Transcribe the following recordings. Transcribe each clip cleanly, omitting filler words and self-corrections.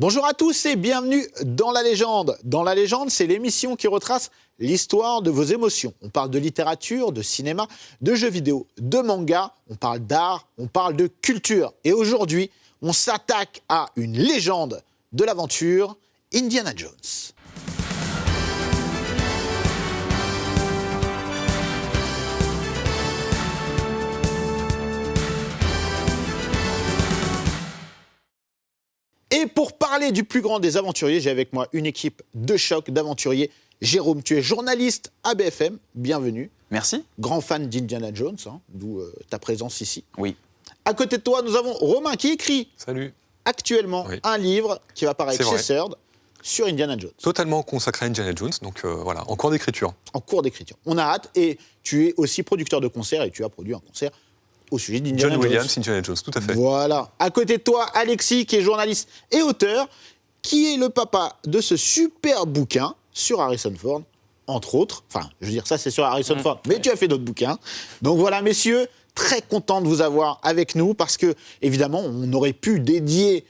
Bonjour à tous et bienvenue dans La Légende. Dans La Légende, c'est l'émission qui retrace l'histoire de vos émotions. On parle de littérature, de cinéma, de jeux vidéo, de manga, on parle d'art, on parle de culture. Et aujourd'hui, on s'attaque à une légende de l'aventure, Indiana Jones. Et pour parler du plus grand des aventuriers, j'ai avec moi une équipe de choc d'aventuriers. Jérôme, tu es journaliste à BFM, bienvenue. Merci. Grand fan d'Indiana Jones, d'où ta présence ici. Oui. À côté de toi, nous avons Romain qui écrit Salut. Actuellement un livre qui va paraître chez Serd sur Indiana Jones. Totalement consacré à Indiana Jones, donc voilà, en cours d'écriture. En cours d'écriture. On a hâte, et tu es aussi producteur de concerts et tu as produit un concert au sujet d'Indiana Jones. John Williams, Indiana Jones, tout à fait. Voilà. À côté de toi, Alexis, qui est journaliste et auteur, qui est le papa de ce super bouquin sur Harrison Ford, entre autres. Enfin, je veux dire, ça, c'est sur Harrison Ford, mais tu as fait d'autres bouquins. Donc voilà, messieurs, très content de vous avoir avec nous, parce que, évidemment, on aurait pu dédier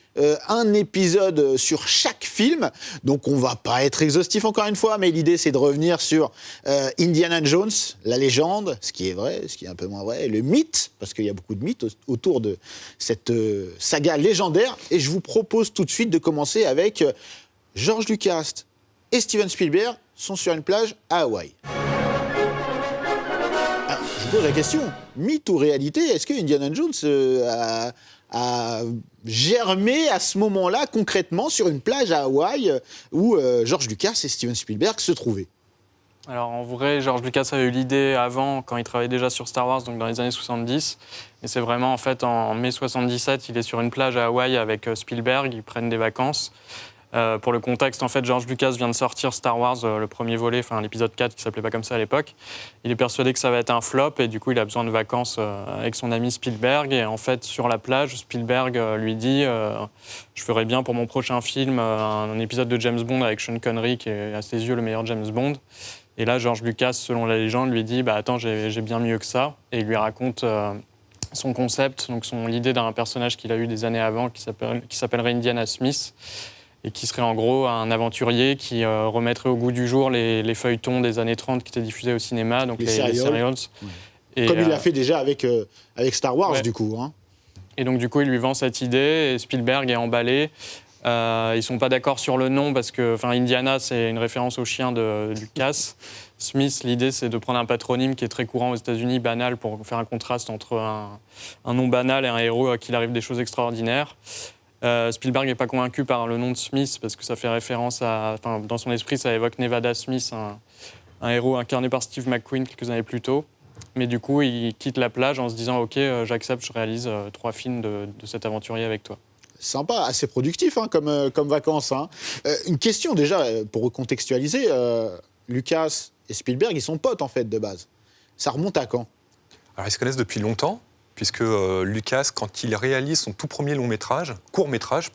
un épisode sur chaque film. Donc on va pas être exhaustif encore une fois, mais l'idée, c'est de revenir sur Indiana Jones, la légende, ce qui est vrai, ce qui est un peu moins vrai, et le mythe, parce qu'il y a beaucoup de mythes autour de cette saga légendaire. Et je vous propose tout de suite de commencer avec George Lucas et Steven Spielberg sont sur une plage à Hawaï. Alors, je vous pose la question, mythe ou réalité, est-ce que Indiana Jones a germé à ce moment-là, concrètement, sur une plage à Hawaï où George Lucas et Steven Spielberg se trouvaient? Alors en vrai, George Lucas avait eu l'idée avant, quand il travaillait déjà sur Star Wars, donc dans les années 70. Et c'est vraiment, en fait, en mai 77, il est sur une plage à Hawaï avec Spielberg, ils prennent des vacances. Pour le contexte, en fait, George Lucas vient de sortir Star Wars, le premier volet, enfin l'épisode 4, qui s'appelait pas comme ça à l'époque. Il est persuadé que ça va être un flop et du coup, il a besoin de vacances avec son ami Spielberg. Et en fait, sur la plage, Spielberg lui dit je ferais bien pour mon prochain film un épisode de James Bond avec Sean Connery, qui est à ses yeux le meilleur James Bond. Et là, George Lucas, selon la légende, lui dit attends, j'ai bien mieux que ça. Et il lui raconte son concept, donc l'idée d'un personnage qu'il a eu des années avant, qui s'appellerait Indiana Smith, et qui serait en gros un aventurier qui remettrait au goût du jour les feuilletons des années 30 qui étaient diffusés au cinéma, donc les serials. Et comme il l'a fait déjà avec Star Wars, du coup. Et donc, du coup, il lui vend cette idée, et Spielberg est emballé. Ils ne sont pas d'accord sur le nom, parce que Indiana, c'est une référence au chien de Lucas. Smith, l'idée, c'est de prendre un patronyme qui est très courant aux États-Unis, banal, pour faire un contraste entre un nom banal et un héros à qui il arrive des choses extraordinaires. Spielberg n'est pas convaincu par le nom de Smith, parce que ça fait référence dans son esprit, ça évoque Nevada Smith, un héros incarné par Steve McQueen quelques années plus tôt. Mais du coup, il quitte la plage en se disant « Ok, j'accepte, je réalise 3 films de cet aventurier avec toi ». Sympa, assez productif comme vacances. Une question déjà, pour recontextualiser, Lucas et Spielberg, ils sont potes en fait de base. Ça remonte à quand? Alors ils se connaissent depuis longtemps, puisque Lucas, quand il réalise son tout premier court-métrage,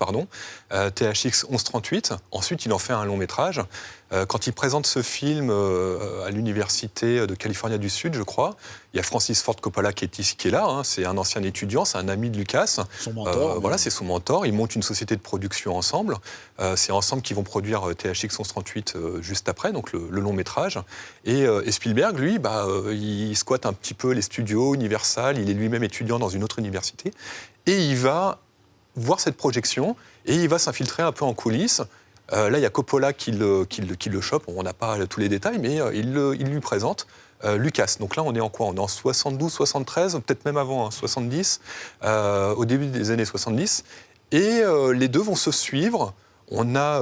THX 1138, ensuite il en fait un long-métrage. Quand il présente ce film à l'université de Californie du Sud, je crois, il y a Francis Ford Coppola qui est là, c'est un ancien étudiant, c'est un ami de Lucas. Son mentor. Voilà, c'est son mentor. Ils montent une société de production ensemble. C'est ensemble qu'ils vont produire THX 1138 juste après, donc le long-métrage. Et Spielberg, lui, il squatte un petit peu les studios, Universal, il est lui-même étudiant dans une autre université. Et il va voir cette projection et il va s'infiltrer un peu en coulisses. Là, il y a Coppola qui le chope. On n'a pas tous les détails, mais il lui présente Lucas. Donc là, on est en quoi? On est en 72, 73, peut-être même avant, 70, au début des années 70. Et les deux vont se suivre. On a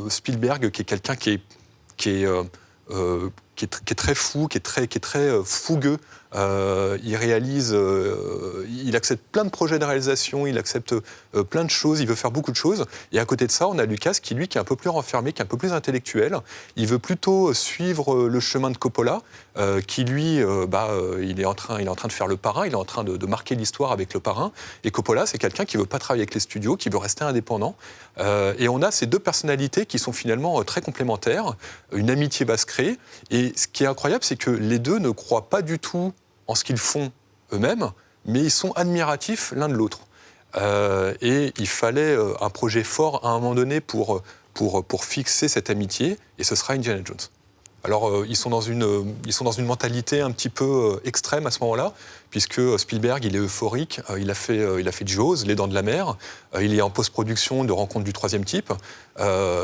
Spielberg, qui est quelqu'un qui est très fou, qui est très fougueux. Il accepte plein de projets de réalisation, il accepte plein de choses, il veut faire beaucoup de choses. Et à côté de ça, on a Lucas qui est un peu plus renfermé, qui est un peu plus intellectuel. Il veut plutôt suivre le chemin de Coppola, qui lui, il est en train de faire le parrain, il est en train de marquer l'histoire avec le parrain. Et Coppola, c'est quelqu'un qui veut pas travailler avec les studios, qui veut rester indépendant. Et on a ces deux personnalités qui sont finalement très complémentaires. Une amitié va se créer. Et ce qui est incroyable, c'est que les deux ne croient pas du tout en ce qu'ils font eux-mêmes, mais ils sont admiratifs l'un de l'autre. et il fallait un projet fort à un moment donné pour fixer cette amitié, et ce sera Indiana Jones. Alors, ils sont dans une mentalité un petit peu extrême à ce moment-là, puisque Spielberg, il est euphorique, il a fait Jaws, Les Dents de la Mer, il est en post-production de Rencontre du troisième type.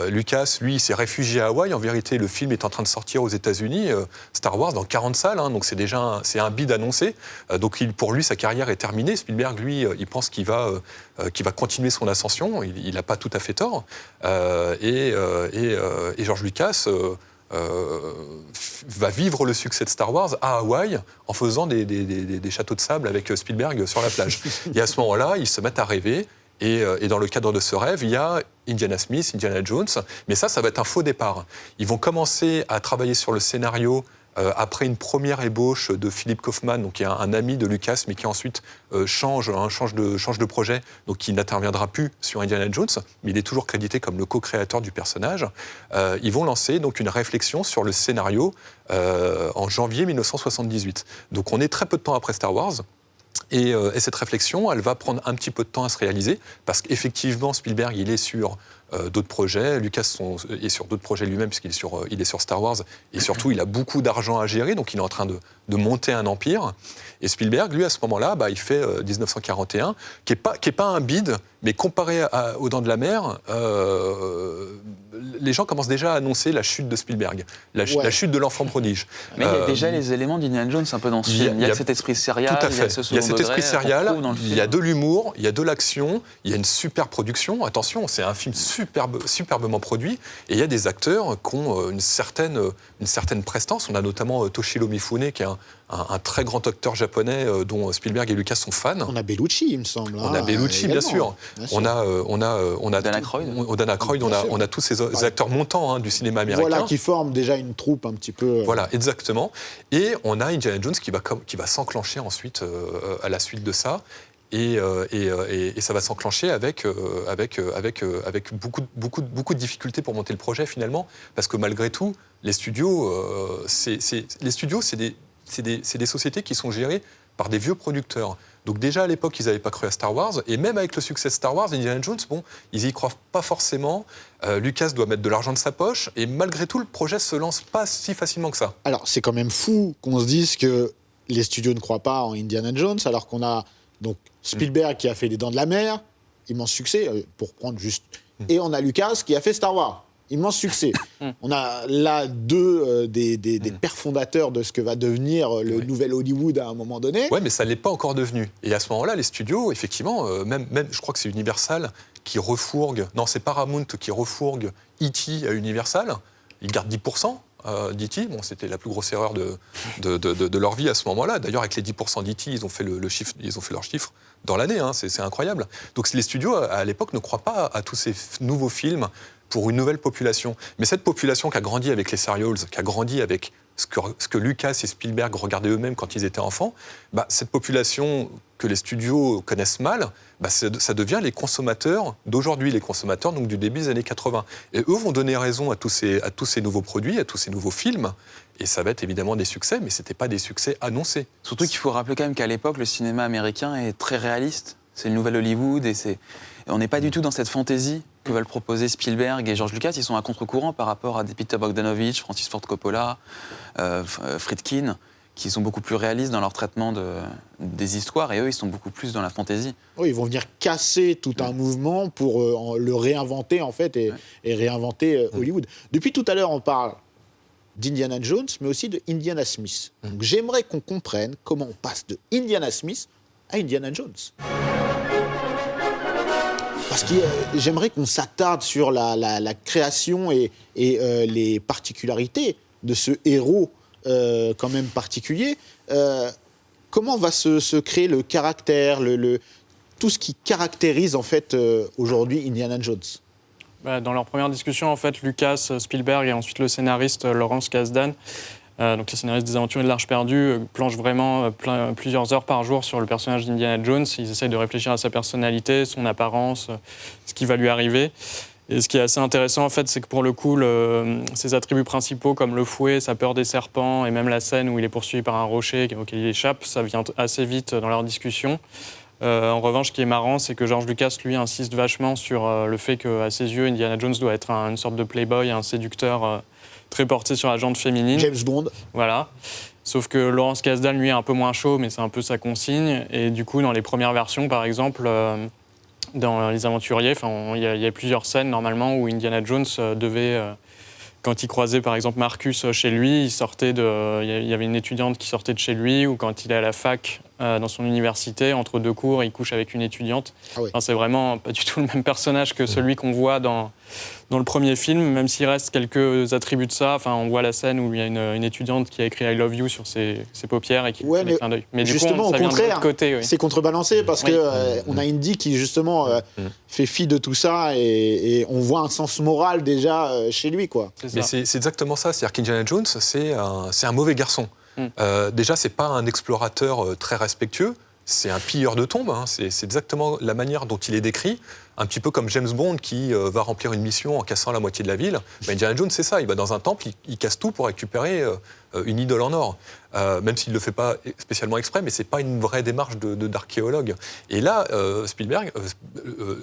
Lucas, lui, s'est réfugié à Hawaï. En vérité, le film est en train de sortir aux États-Unis, Star Wars, dans 40 salles, hein, donc c'est un bid annoncé. Donc, pour lui, sa carrière est terminée. Spielberg, lui, il pense qu'il va continuer son ascension. Il n'a pas tout à fait tort. Et George Lucas va vivre le succès de Star Wars à Hawaï en faisant des châteaux de sable avec Spielberg sur la plage. Et à ce moment-là, ils se mettent à rêver. Et dans le cadre de ce rêve, il y a Indiana Smith, Indiana Jones. Mais ça va être un faux départ. Ils vont commencer à travailler sur le scénario après une première ébauche de Philip Kaufman, donc qui est un ami de Lucas, mais qui ensuite change de projet, donc qui n'interviendra plus sur Indiana Jones, mais il est toujours crédité comme le co-créateur du personnage. Ils vont lancer donc une réflexion sur le scénario en janvier 1978. Donc on est très peu de temps après Star Wars. Et cette réflexion, elle va prendre un petit peu de temps à se réaliser, parce qu'effectivement, Spielberg, il est sur d'autres projets, Lucas est sur d'autres projets lui-même, puisqu'il est sur Star Wars, et surtout, il a beaucoup d'argent à gérer, donc il est en train de monter un empire. Et Spielberg, lui, à ce moment-là, il fait 1941, qui est pas un bid, mais comparé aux Dents de la Mer, les gens commencent déjà à annoncer la chute de Spielberg, la chute de l'enfant prodige. Mais il y a déjà les éléments d'Indiana Jones un peu dans ce film. Il y a cet esprit serial, tout à fait. il y a ce second cet esprit serial, il y a film. de l'humour, il y a de l'action, il y a une super production. Attention, c'est un film superbement produit, et il y a des acteurs qui ont une certaine prestance. On a notamment Toshiro Mifune, qui est un très grand acteur japonais dont Spielberg et Lucas sont fans. On a Bellucci, il me semble. On a Bellucci, bien sûr. On a Dan Aykroyd. Dan Aykroyd, on a tous ces acteurs montants du cinéma américain. Voilà, qui forment déjà une troupe un petit peu. Voilà, exactement. Et on a Indiana Jones qui va s'enclencher ensuite à la suite de ça. Et ça va s'enclencher avec beaucoup de difficultés pour monter le projet finalement, parce que malgré tout, les studios, c'est des sociétés qui sont gérées par des vieux producteurs. Donc déjà à l'époque, ils n'avaient pas cru à Star Wars, et même avec le succès de Star Wars, Indiana Jones, ils y croient pas forcément. Lucas doit mettre de l'argent de sa poche, et malgré tout, le projet se lance pas si facilement que ça. Alors c'est quand même fou qu'on se dise que les studios ne croient pas en Indiana Jones, alors qu'on a donc Spielberg qui a fait Les Dents de la Mer, immense succès, pour prendre juste. Et on a Lucas qui a fait Star Wars. Immense succès. On a là deux des pères fondateurs de ce que va devenir le nouvel Hollywood à un moment donné. Ouais, mais ça ne l'est pas encore devenu. Et à ce moment-là, les studios, effectivement, même je crois que c'est Universal qui refourgue... Non, c'est Paramount qui refourgue E.T. à Universal. Ils gardent 10% d'E.T. Bon, c'était la plus grosse erreur de leur vie à ce moment-là. D'ailleurs, avec les 10% d'E.T., ils ont fait leur chiffre dans l'année. Hein. C'est incroyable. Donc les studios, à l'époque, ne croient pas à tous ces nouveaux films pour une nouvelle population. Mais cette population qui a grandi avec les serials, qui a grandi avec ce que Lucas et Spielberg regardaient eux-mêmes quand ils étaient enfants, cette population que les studios connaissent mal, ça devient les consommateurs d'aujourd'hui, les consommateurs donc du début des années 80. Et eux vont donner raison à tous ces nouveaux produits, à tous ces nouveaux films, et ça va être évidemment des succès, mais ce n'était pas des succès annoncés. Surtout qu'il faut rappeler quand même qu'à l'époque, le cinéma américain est très réaliste. C'est le nouvel Hollywood, et on n'est pas du tout dans cette fantaisie que veulent proposer Spielberg et George Lucas. Ils sont à contre-courant par rapport à des Peter Bogdanovich, Francis Ford Coppola, Friedkin, qui sont beaucoup plus réalistes dans leur traitement des histoires, et eux, ils sont beaucoup plus dans la fantaisie. Oui, ils vont venir casser tout un mouvement pour le réinventer, en fait, et réinventer Hollywood. Depuis tout à l'heure, on parle d'Indiana Jones, mais aussi de Indiana Smith. Donc, j'aimerais qu'on comprenne comment on passe de Indiana Smith à Indiana Jones. Parce que j'aimerais qu'on s'attarde sur la création et les particularités de ce héros quand même particulier. Comment va se créer le caractère, tout ce qui caractérise en fait aujourd'hui Indiana Jones? Dans leur première discussion, en fait, Lucas, Spielberg et ensuite le scénariste Lawrence Kasdan, donc le scénariste des Aventures de l'Arche perdue, planche vraiment plusieurs heures par jour sur le personnage d'Indiana Jones. Ils essayent de réfléchir à sa personnalité, son apparence, ce qui va lui arriver. Et ce qui est assez intéressant, en fait, c'est que pour le coup, ses attributs principaux, comme le fouet, sa peur des serpents, et même la scène où il est poursuivi par un rocher auquel il échappe, ça vient assez vite dans leur discussion. En revanche, ce qui est marrant, c'est que George Lucas, lui, insiste vachement sur le fait qu'à ses yeux, Indiana Jones doit être une sorte de playboy, un séducteur très porté sur la gente féminine. James Bond. Voilà. Sauf que Lawrence Kasdan, lui, est un peu moins chaud, mais c'est un peu sa consigne. Et du coup, dans les premières versions, par exemple, dans Les Aventuriers, il y a plusieurs scènes, normalement, où Indiana Jones devait... quand il croisait, par exemple, Marcus chez lui, il y avait une étudiante qui sortait de chez lui, ou quand il est à la fac, dans son université, entre deux cours, il couche avec une étudiante. Ah oui. Enfin, c'est vraiment pas du tout le même personnage que celui qu'on voit dans le premier film, même s'il reste quelques attributs de ça. Enfin, on voit la scène où il y a une étudiante qui a écrit « I love you » sur ses paupières et qui fait des clins d'œil. Mais du justement, coup, ça au vient de contraire, l'autre côté. Oui. c'est contrebalancé parce Oui. que on a Indy qui justement fait fi de tout ça et on voit un sens moral déjà chez lui, quoi. C'est Mais ça. c'est exactement ça. C'est-à-dire qu'Indiana Jones, c'est un mauvais garçon. Déjà, c'est pas un explorateur très respectueux. C'est un pilleur de tombes. Hein. C'est exactement la manière dont il est décrit. Un petit peu comme James Bond qui va remplir une mission en cassant la moitié de la ville. Ben, Indiana Jones, c'est ça. Il va dans un temple, il casse tout pour récupérer une idole en or. Même s'il ne le fait pas spécialement exprès, mais ce n'est pas une vraie démarche d'archéologue. Et là,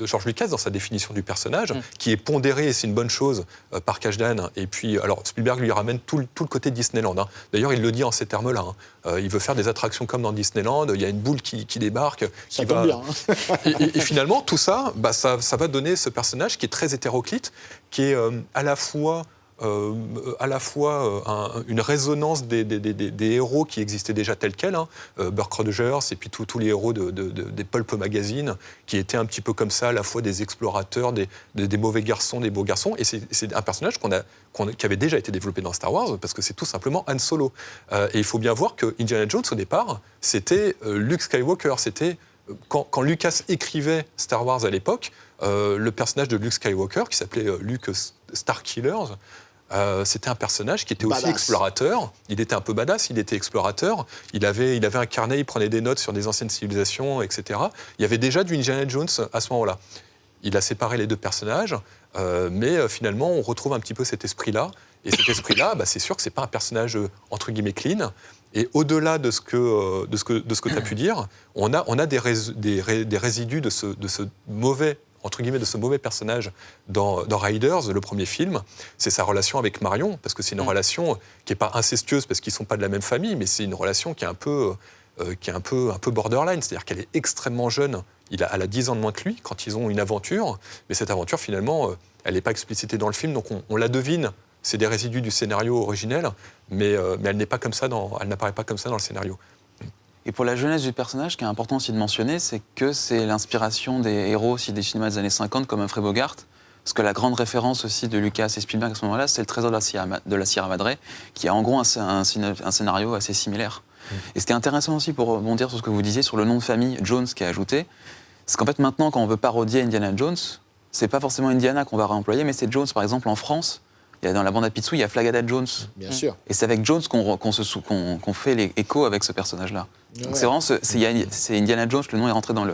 George Lucas, dans sa définition du personnage, qui est pondéré, et c'est une bonne chose, par Kasdan, et puis, alors Spielberg lui ramène tout le côté Disneyland. Hein. D'ailleurs, il le dit en ces termes-là. Hein. Il veut faire des attractions comme dans Disneyland, il y a une boule qui débarque. Ça tombe bien. Hein. Et finalement, tout ça, ça va donner ce personnage qui est très hétéroclite, qui est à la fois une résonance des héros qui existaient déjà tels quels, hein, Buck Rogers et puis tous les héros des pulp magazines qui étaient un petit peu comme ça, à la fois des explorateurs, des mauvais garçons, des beaux garçons. Et c'est un personnage qui avait déjà été développé dans Star Wars parce que c'est tout simplement Han Solo. Et il faut bien voir que Indiana Jones, au départ, c'était Luke Skywalker. C'était quand Lucas écrivait Star Wars à l'époque, le personnage de Luke Skywalker, qui s'appelait Luke Starkillers, c'était un personnage qui était aussi badass. explorateur. Il était un peu badass, il était explorateur. Il avait un carnet, il prenait des notes sur des anciennes civilisations, etc. Il y avait déjà du Indiana Jones à ce moment-là. Il a séparé les deux personnages, mais finalement, on retrouve un petit peu cet esprit-là. Et cet esprit-là, c'est sûr que c'est pas un personnage entre guillemets clean. Et au-delà de ce que tu as pu dire, on a des résidus de ce mauvais, entre guillemets, de ce mauvais personnage dans Raiders, le premier film. C'est sa relation avec Marion, parce que c'est une relation qui n'est pas incestueuse, parce qu'ils ne sont pas de la même famille, mais c'est une relation qui est un peu borderline. C'est-à-dire qu'elle est extrêmement jeune. Elle a 10 ans de moins que lui quand ils ont une aventure. Mais cette aventure, finalement, elle n'est pas explicitée dans le film, donc on la devine. C'est des résidus du scénario originel, mais elle n'apparaît pas comme ça dans le scénario. Et pour la jeunesse du personnage, ce qui est important aussi de mentionner, c'est que c'est l'inspiration des héros aussi des cinémas des années 50, comme Humphrey Bogart. Parce que la grande référence aussi de Lucas et Spielberg à ce moment-là, c'est le Trésor de la Sierra Madre, qui a en gros un scénario assez similaire. Et ce qui est intéressant aussi, pour rebondir sur ce que vous disiez, sur le nom de famille Jones qui est ajouté, c'est qu'en fait maintenant, quand on veut parodier Indiana Jones, c'est pas forcément Indiana qu'on va réemployer, mais c'est Jones. Par exemple, en France, dans la bande à Picsou, il y a Flagada Jones. Bien sûr. Et c'est avec Jones qu'on fait l'écho avec ce personnage-là. Donc c'est vraiment, c'est Indiana Jones, le nom est rentré dans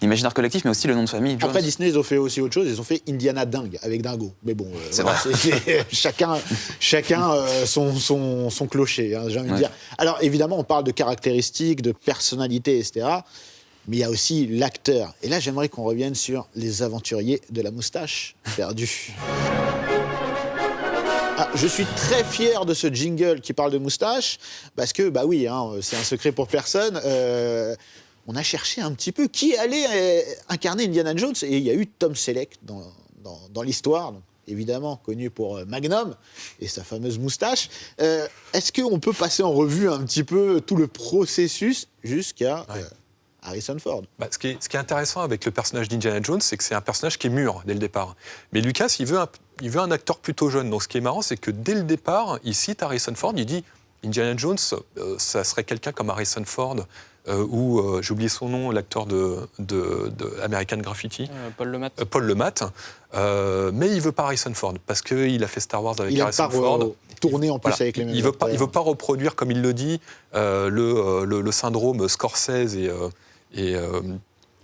l'imaginaire collectif, mais aussi le nom de famille, Jones. Après, Disney, ils ont fait aussi autre chose. Ils ont fait Indiana Dingue avec Dingo. Mais bon, C'est voilà, vrai. chacun son clocher, hein, j'ai envie de dire. Alors, évidemment, on parle de caractéristiques, de personnalité, etc. Mais il y a aussi l'acteur. Et là, j'aimerais qu'on revienne sur les aventuriers de la moustache perdue. Ah, je suis très fier de ce jingle qui parle de moustache, parce que, bah oui, hein, c'est un secret pour personne. On a cherché un petit peu qui allait incarner Indiana Jones, et il y a eu Tom Selleck dans l'histoire, donc, évidemment connu pour Magnum et sa fameuse moustache. Est-ce qu'on peut passer en revue un petit peu tout le processus jusqu'à Harrison Ford? Ce qui est intéressant avec le personnage d'Indiana Jones, c'est que c'est un personnage qui est mûr dès le départ. Mais Lucas, il veut un acteur plutôt jeune. Donc ce qui est marrant, c'est que dès le départ, il cite Harrison Ford, il dit Indiana Jones, ça serait quelqu'un comme Harrison Ford, ou j'ai oublié son nom, l'acteur de American Graffiti. Paul Le Mat. Paul Le Mat. Mais il veut pas Harrison Ford, parce qu'il a fait Star Wars avec Harrison Ford. Tourner en plus avec les mêmes acteurs. Il veut pas reproduire, comme il le dit, le syndrome Scorsese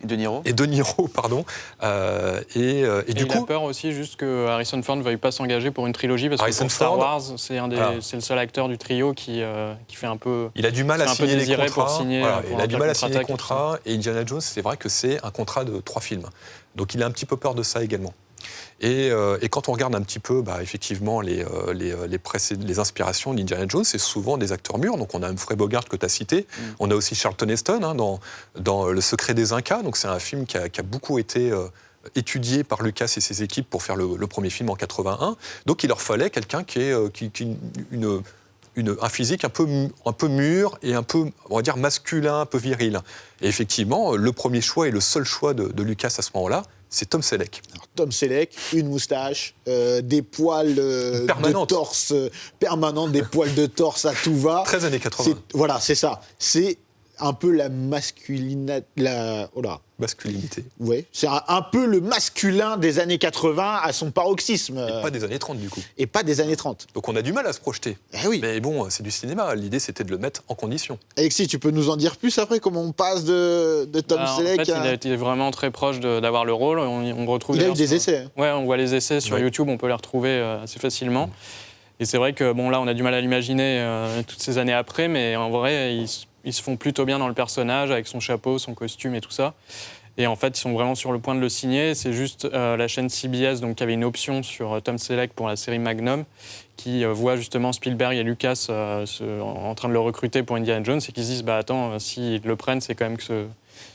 De Niro. Et De Niro, pardon. Et du il coup, a peur aussi juste que Harrison Ford ne veuille pas s'engager pour une trilogie parce que Harrison pour Star Ford, Wars, c'est le seul acteur du trio qui fait un peu. il a du mal à c'est un peu signer les désiré contrats. pour signer, Voilà, pour il a du mal à signer les contre-attaque et tout ça. contrats. Et Indiana Jones, c'est vrai que c'est un contrat de 3 films. Donc il a un petit peu peur de ça également. Et quand on regarde un petit peu, effectivement, les inspirations d'Indiana Jones, c'est souvent des acteurs mûrs. Donc on a Humphrey Bogart que tu as cité. On a aussi Charlton Heston dans Le Secret des Incas. Donc c'est un film qui a beaucoup été étudié par Lucas et ses équipes pour faire le premier film en 81. Donc il leur fallait quelqu'un qui ait un physique un peu mûr et un peu, on va dire, masculin, un peu viril. Et effectivement, le premier choix et le seul choix de Lucas à ce moment-là, c'est Tom Selleck. Alors, Tom Selleck, une moustache, des poils de torse permanents, des poils de torse à tout va. 13 années 80. Voilà, c'est ça. C'est un peu la Masculinité. Ouais, c'est un peu le masculin des années 80 à son paroxysme. Et pas des années 30, du coup. Et pas des années 30. Donc on a du mal à se projeter. Eh oui. Mais bon, c'est du cinéma. L'idée, c'était de le mettre en condition. Alexis, tu peux nous en dire plus après comment on passe de Tom Selleck En fait, il a été vraiment très proche d'avoir le rôle. On retrouve Il a eu des essais. Ouais, on voit les essais sur YouTube, on peut les retrouver assez facilement. Et c'est vrai que là, on a du mal à l'imaginer toutes ces années après, mais en vrai, ils se font plutôt bien dans le personnage, avec son chapeau, son costume et tout ça. Et en fait, ils sont vraiment sur le point de le signer. C'est juste la chaîne CBS qui avait une option sur Tom Selleck pour la série Magnum, qui voit justement Spielberg et Lucas en train de le recruter pour Indiana Jones et qui se disent attends, s'ils le prennent, c'est quand même que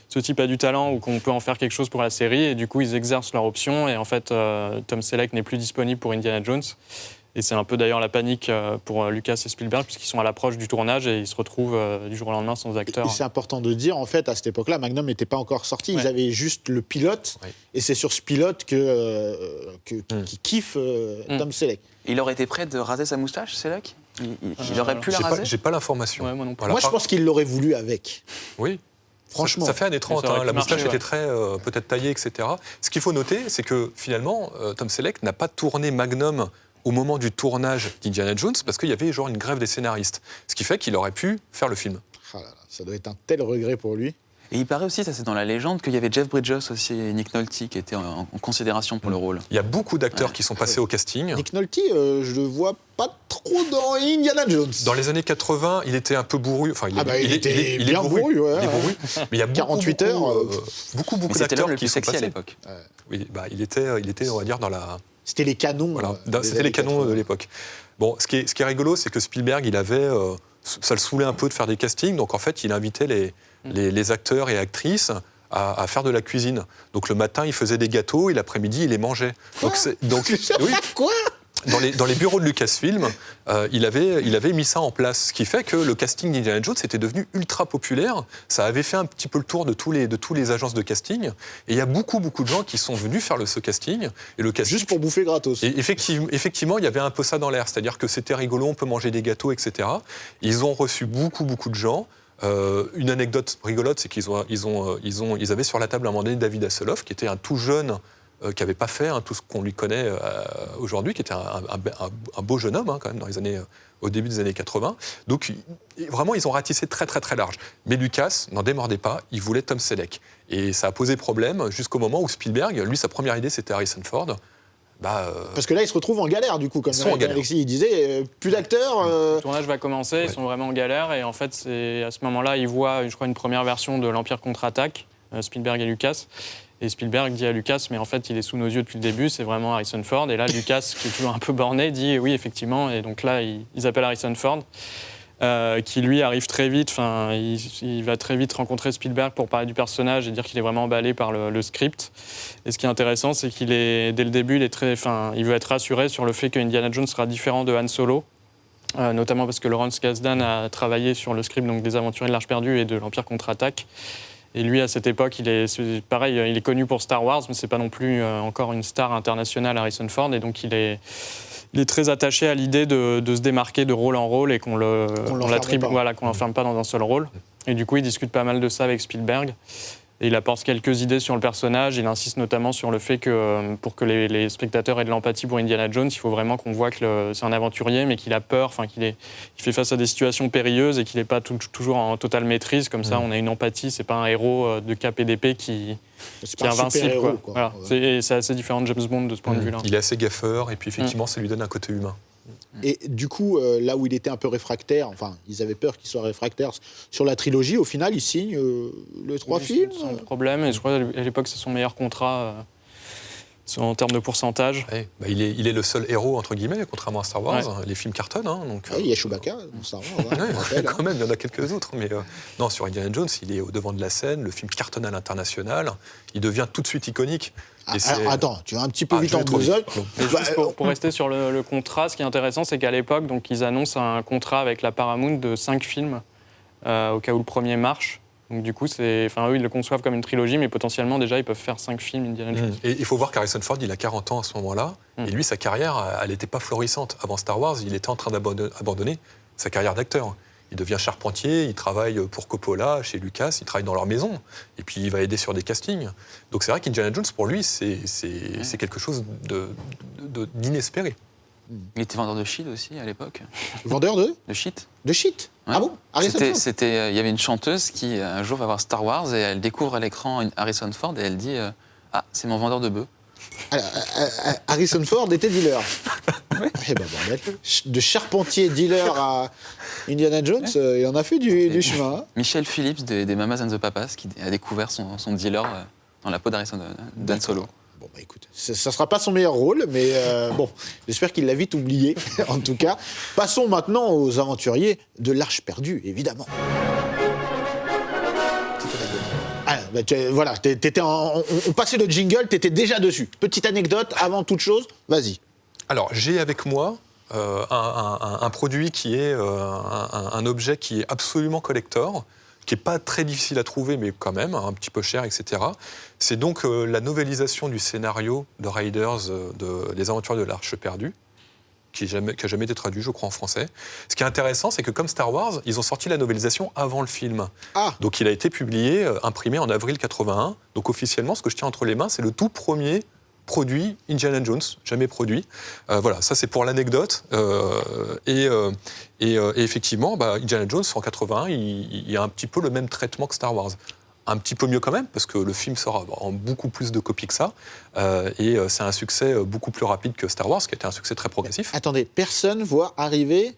ce type a du talent ou qu'on peut en faire quelque chose pour la série. Et du coup, ils exercent leur option. Et en fait, Tom Selleck n'est plus disponible pour Indiana Jones. Et c'est un peu d'ailleurs la panique pour Lucas et Spielberg, puisqu'ils sont à l'approche du tournage et ils se retrouvent du jour au lendemain sans acteurs. Et c'est important de dire, en fait, à cette époque-là, Magnum n'était pas encore sorti. Ils avaient juste le pilote. Ouais. Et c'est sur ce pilote qu'ils kiffent Tom Selleck. Il aurait été prêt de raser sa moustache, Selleck ? Il aurait pu la raser ? J'ai pas l'information. Ouais, moi non plus. Moi, je pense qu'il l'aurait voulu avec. Oui. Franchement. Ça fait années 30, la moustache était très peut-être taillée, etc. Ce qu'il faut noter, c'est que finalement, Tom Selleck n'a pas tourné Magnum au moment du tournage d'Indiana Jones, parce qu'il y avait une grève des scénaristes. Ce qui fait qu'il aurait pu faire le film. Ah là là, ça doit être un tel regret pour lui. Et il paraît aussi, ça c'est dans la légende, qu'il y avait Jeff Bridges aussi et Nick Nolte qui étaient en considération pour le rôle. Il y a beaucoup d'acteurs qui sont passés au casting. Nick Nolte, je le vois pas trop dans Indiana Jones. Dans les années 80, il était un peu bourru. Enfin, il était bien bourru. Ouais. Il est bourru. Mais il y a 48 heures. Beaucoup mais d'acteurs l'homme le plus qui sont sexy passés. à l'époque. Oui, il était, on va dire, dans la... C'était les canons. Voilà, c'était les canons de l'époque. Bon, ce qui est rigolo, c'est que Spielberg, il avait... ça le saoulait un peu de faire des castings. Donc, en fait, il invitait les acteurs et actrices à faire de la cuisine. Donc, le matin, il faisait des gâteaux et l'après-midi, il les mangeait. Quoi Dans les bureaux de Lucasfilm, il avait mis ça en place, ce qui fait que le casting d'Indiana Jones était devenu ultra populaire. Ça avait fait un petit peu le tour de tous les agences de casting. Et il y a beaucoup de gens qui sont venus faire ce casting. Et le casting, juste pour bouffer gratos. Et effectivement, il y avait un peu ça dans l'air. C'est-à-dire que c'était rigolo, on peut manger des gâteaux, etc. Ils ont reçu beaucoup de gens. Une anecdote rigolote, c'est qu'ils avaient sur la table à un moment donné David Hasselhoff, qui était un tout jeune, qui n'avait pas fait tout ce qu'on lui connaît aujourd'hui, qui était un beau jeune homme quand même au début des années 80. Donc vraiment, ils ont ratissé très large. Mais Lucas n'en démordait pas, il voulait Tom Selleck. Et ça a posé problème jusqu'au moment où Spielberg, lui, sa première idée, c'était Harrison Ford. Parce que là, ils se retrouvent en galère, du coup, comme Alexis il disait, plus d'acteurs. Le tournage va commencer, ils sont vraiment en galère, et en fait, c'est à ce moment-là, ils voient, je crois, une première version de l'Empire contre-attaque, Spielberg et Lucas. Et Spielberg dit à Lucas, mais en fait, il est sous nos yeux depuis le début, c'est vraiment Harrison Ford. Et là, Lucas, qui est toujours un peu borné, dit oui, effectivement. Et donc là, ils appellent Harrison Ford, qui lui arrive très vite. Enfin, il va très vite rencontrer Spielberg pour parler du personnage et dire qu'il est vraiment emballé par le script. Et ce qui est intéressant, c'est qu'il est dès le début, il veut être rassuré sur le fait que Indiana Jones sera différent de Han Solo. Notamment parce que Lawrence Kasdan a travaillé sur le script donc, des Aventuriers de l'Arche perdue et de l'Empire contre-attaque. Et lui, à cette époque, il est connu pour Star Wars, mais c'est pas non plus encore une star internationale, Harrison Ford. Et donc, il est très attaché à l'idée de se démarquer de rôle en rôle et qu'on l'enferme pas dans un seul rôle. Et du coup, il discute pas mal de ça avec Spielberg. Et il apporte quelques idées sur le personnage. Il insiste notamment sur le fait que pour que les spectateurs aient de l'empathie pour Indiana Jones, il faut vraiment qu'on voit que c'est un aventurier, mais qu'il a peur, qu'il fait face à des situations périlleuses et qu'il n'est pas toujours en totale maîtrise. Comme ça, on a une empathie. C'est pas un héros de cap et d'épée qui est invincible. Quoi. Voilà. Ouais. C'est assez différent de James Bond de ce point de vue-là. Il est assez gaffeur, et puis effectivement, ça lui donne un côté humain. Et du coup, là où il était un peu réfractaire, enfin, ils avaient peur qu'il soit réfractaire sur la trilogie, au final, il signe les 3 films. Sans problème, et je crois qu'à l'époque, c'est son meilleur contrat en termes de pourcentage. Ouais, il est le seul héros, entre guillemets, contrairement à Star Wars. Ouais. Les films cartonnent. Donc, il y a Chewbacca dans Star Wars. Quand même, il y en a quelques autres. Mais non, sur Indiana Jones, il est au devant de la scène. Le film cartonne à l'international. Il devient tout de suite iconique. Alors, attends, tu vas un petit peu vite en besogne. Juste pour rester sur le contrat, ce qui est intéressant, c'est qu'à l'époque, donc, ils annoncent un contrat avec la Paramount de 5 films, au cas où le premier marche. Donc du coup, eux, ils le conçoivent comme une trilogie, mais potentiellement, déjà, ils peuvent faire 5 films Indiana Jones. Et il faut voir qu'Harrison Ford, il a 40 ans à ce moment-là, et lui, sa carrière, elle n'était pas florissante. Avant Star Wars, il était en train d'abandonner sa carrière d'acteur. Il devient charpentier, il travaille pour Coppola, chez Lucas, il travaille dans leur maison, et puis il va aider sur des castings. Donc c'est vrai qu'Indiana Jones, pour lui, c'est quelque chose d'inespéré. Il était vendeur de shit aussi à l'époque. Vendeur de shit. De shit. Ouais. Ah bon? Harrison Ford. Il y avait une chanteuse qui un jour va voir Star Wars et elle découvre à l'écran Harrison Ford et elle dit c'est mon vendeur de bœufs. Harrison Ford était dealer. Oui. Eh ben, bordel. De charpentier dealer à Indiana Jones, il en a fait du chemin. Hein. Michel Phillips des Mamas and the Papas qui a découvert son dealer dans la peau d'Harrison Dan Solo. Bon, bah écoute, ça ne sera pas son meilleur rôle, mais bon, j'espère qu'il l'a vite oublié, en tout cas. Passons maintenant aux aventuriers de l'Arche perdue, évidemment. Ah, bah, voilà, on passait le jingle, t'étais déjà dessus. Petite anecdote, avant toute chose, vas-y. Alors, j'ai avec moi un produit qui est un objet qui est absolument collector, qui n'est pas très difficile à trouver, mais quand même un petit peu cher, etc. C'est donc la novélisation du scénario de Raiders, Les Aventures de l'Arche perdue, qui n'a jamais été traduit, je crois, en français. Ce qui est intéressant, c'est que comme Star Wars, ils ont sorti la novélisation avant le film. Ah. Donc il a été publié, imprimé en avril 81. Donc officiellement, ce que je tiens entre les mains, c'est le tout premier produit Indiana Jones, jamais produit. Voilà, ça c'est pour l'anecdote. Et effectivement, Indiana Jones, en 81, il y a un petit peu le même traitement que Star Wars. Un petit peu mieux quand même, parce que le film sort en beaucoup plus de copies que ça. Et c'est un succès beaucoup plus rapide que Star Wars, qui était un succès très progressif. Attendez, personne voit arriver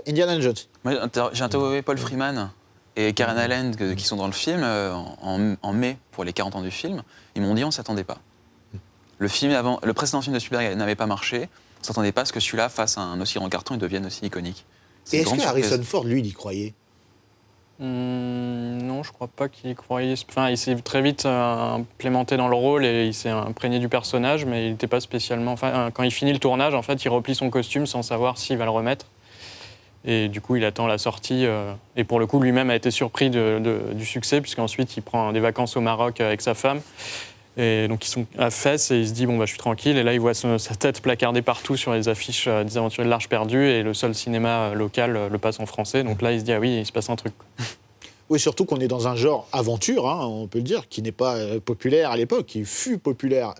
Indiana Jones. Moi, j'ai interviewé Paul Freeman et Karen Allen, qui sont dans le film, en mai, pour les 40 ans du film. Ils m'ont dit on ne s'attendait pas. Le précédent film de Spielberg n'avait pas marché. On ne s'attendait pas à ce que celui-là fasse un aussi grand carton et devienne aussi iconique. Et est-ce que Harrison Ford, lui, il y croyait? Non, je crois pas qu'il y croyait. Enfin, il s'est très vite implémenté dans le rôle et il s'est imprégné du personnage, mais il n'était pas spécialement... Enfin, quand il finit le tournage, en fait, il replie son costume sans savoir s'il va le remettre. Et du coup, il attend la sortie. Et pour le coup, lui-même a été surpris du succès, puisqu'ensuite, il prend des vacances au Maroc avec sa femme. Et donc, ils sont à Fès et il se dit, je suis tranquille. Et là, il voit sa tête placardée partout sur les affiches des Aventuriers de l'Arche perdue. Et le seul cinéma local le passe en français. Donc là, il se dit, ah oui, il se passe un truc. Oui, surtout qu'on est dans un genre aventure, hein, on peut le dire, qui n'est pas populaire à l'époque, qui fut populaire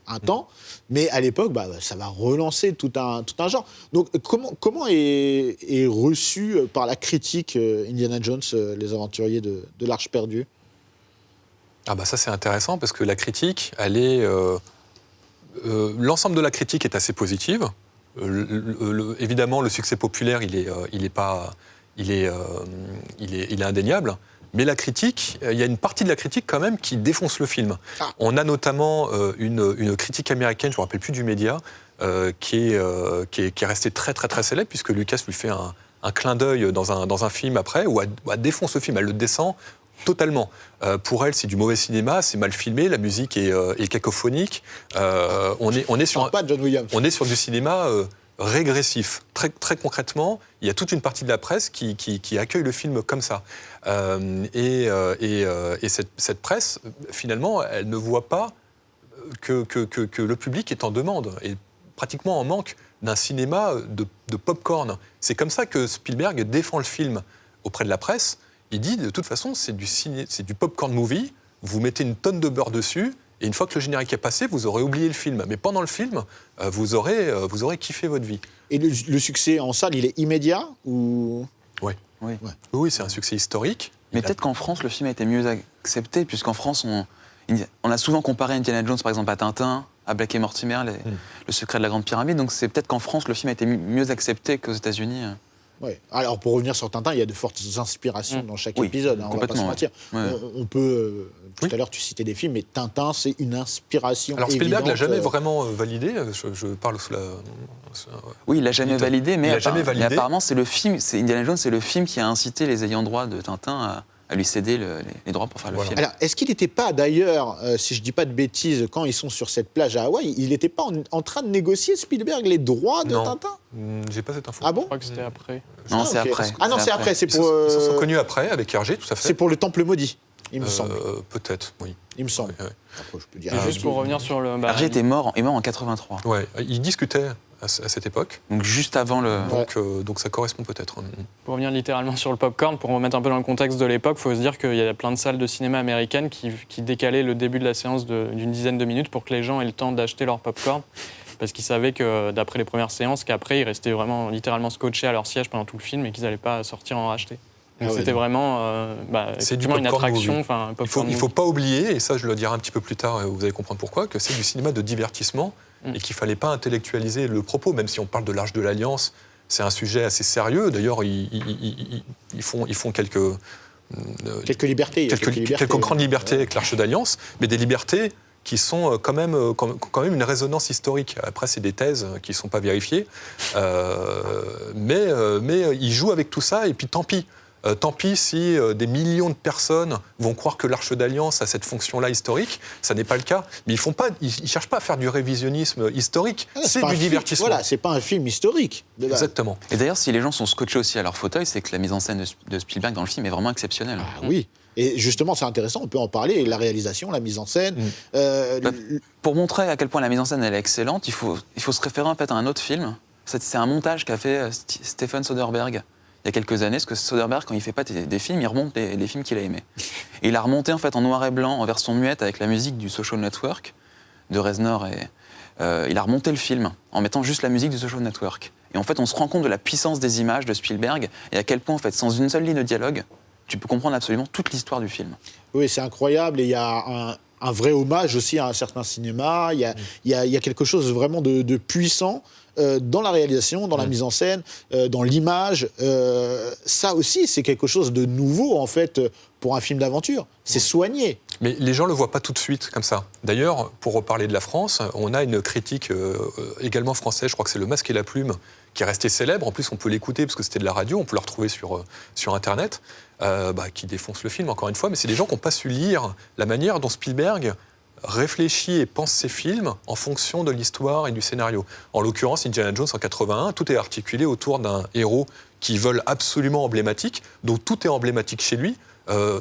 un temps. Mais à l'époque, ça va relancer tout un genre. Donc, comment est reçu par la critique Indiana Jones, les Aventuriers de l'Arche perdue? Ça c'est intéressant parce que la critique, elle est l'ensemble de la critique est assez positive. Évidemment, le succès populaire, il est indéniable. Mais la critique, il y a une partie de la critique quand même qui défonce le film. Ah. On a notamment une critique américaine, je ne me rappelle plus du média, qui est restée très très très célèbre puisque Lucas lui fait un clin d'œil dans un film après où elle défonce le film, elle le descend totalement. Pour elle, c'est du mauvais cinéma, c'est mal filmé, la musique est cacophonique. On est sur du cinéma régressif. Très, très concrètement, il y a toute une partie de la presse qui accueille le film comme ça. Et cette presse, finalement, elle ne voit pas que le public est en demande et pratiquement en manque d'un cinéma de pop-corn. C'est comme ça que Spielberg défend le film auprès de la presse. Il dit, de toute façon, c'est du pop-corn movie, vous mettez une tonne de beurre dessus, et une fois que le générique est passé, vous aurez oublié le film. Mais pendant le film, vous aurez kiffé votre vie. Et le succès en salle, il est immédiat ou... Ouais. Oui. Oui, c'est un succès historique. Mais peut-être qu'en France, le film a été mieux accepté, puisqu'en France, on a souvent comparé Indiana Jones, par exemple, à Tintin, à Black et Mortimer, le secret de la Grande Pyramide. Donc c'est peut-être qu'en France, le film a été mieux accepté qu'aux États-Unis. Ouais. Alors pour revenir sur Tintin, il y a de fortes inspirations dans chaque épisode, on va pas se mentir. Ouais. On peut, tout à l'heure tu citais des films, mais Tintin c'est une inspiration Alors évidente. Spielberg l'a jamais vraiment validé, je parle sous la... Oui, il l'a jamais validé, mais apparemment c'est le film, Indiana Jones, c'est le film qui a incité les ayants droit de Tintin à lui céder les droits pour faire le film. Alors, est-ce qu'il n'était pas, d'ailleurs, si je ne dis pas de bêtises, quand ils sont sur cette plage à Hawaï, il n'était pas en train de négocier, Spielberg, les droits de Tintin ? J'ai pas cette info. Ah bon ? Je crois que c'était après. Non, c'est okay. après. Ah non, c'est après. C'est Ils pour, se sont connus après, avec Hergé, tout à fait. C'est pour le Temple maudit, il me semble. Peut-être, oui. Il me semble. Ouais. Après, je peux dire. Et juste pour revenir sur le... Hergé est mort en 83. Ouais, ils discutaient à cette époque. Donc juste avant le... Donc ça correspond peut-être. Pour revenir littéralement sur le popcorn, pour remettre un peu dans le contexte de l'époque, il faut se dire qu'il y a plein de salles de cinéma américaines qui décalaient le début de la séance d'une dizaine de minutes pour que les gens aient le temps d'acheter leur popcorn. Parce qu'ils savaient que, d'après les premières séances, qu'après, ils restaient vraiment littéralement scotchés à leur siège pendant tout le film et qu'ils n'allaient pas sortir en racheter. Donc c'était vraiment c'est du une attraction. Il ne faut pas oublier, et ça je le dirai un petit peu plus tard, vous allez comprendre pourquoi, que c'est du cinéma de divertissement et qu'il ne fallait pas intellectualiser le propos, même si on parle de l'Arche de l'Alliance, c'est un sujet assez sérieux. D'ailleurs, ils font quelques libertés. Quelques grandes libertés avec l'Arche d'Alliance, mais des libertés qui sont quand même une résonance historique. Après, c'est des thèses qui ne sont pas vérifiées, mais ils jouent avec tout ça, et puis tant pis. Tant pis si des millions de personnes vont croire que l'Arche d'Alliance a cette fonction-là historique, ça n'est pas le cas. Mais ils ne cherchent pas à faire du révisionnisme historique, c'est du divertissement. Voilà, c'est pas un film historique. Exactement. Et d'ailleurs, si les gens sont scotchés aussi à leur fauteuil, c'est que la mise en scène de Spielberg dans le film est vraiment exceptionnelle. Ah oui. Et justement, c'est intéressant, on peut en parler, la réalisation, la mise en scène. Pour montrer à quel point la mise en scène elle est excellente, il faut se référer en fait à un autre film. C'est un montage qu'a fait Steven Soderbergh il y a quelques années, parce que Soderbergh, quand il fait pas des films, il remonte les films qu'il a aimés. Et il a remonté en fait en noir et blanc, en version muette, avec la musique du Social Network de Reznor. Il a remonté le film en mettant juste la musique du Social Network. Et en fait, on se rend compte de la puissance des images de Spielberg et à quel point, en fait, sans une seule ligne de dialogue, tu peux comprendre absolument toute l'histoire du film. Oui, c'est incroyable. Et il y a un vrai hommage aussi à un certain cinéma. Il y a quelque chose vraiment de puissant dans la réalisation, dans la mise en scène, dans l'image. Ça aussi, c'est quelque chose de nouveau, en fait, pour un film d'aventure. C'est soigné. Mais les gens ne le voient pas tout de suite comme ça. D'ailleurs, pour reparler de la France, on a une critique également française, je crois que c'est Le Masque et la Plume, qui est resté célèbre. En plus, on peut l'écouter parce que c'était de la radio, on peut la retrouver sur Internet, qui défonce le film, encore une fois. Mais c'est des gens qui n'ont pas su lire la manière dont Spielberg réfléchit et pense ses films en fonction de l'histoire et du scénario. En l'occurrence, Indiana Jones en 81, tout est articulé autour d'un héros qui veut absolument emblématique, donc tout est emblématique chez lui.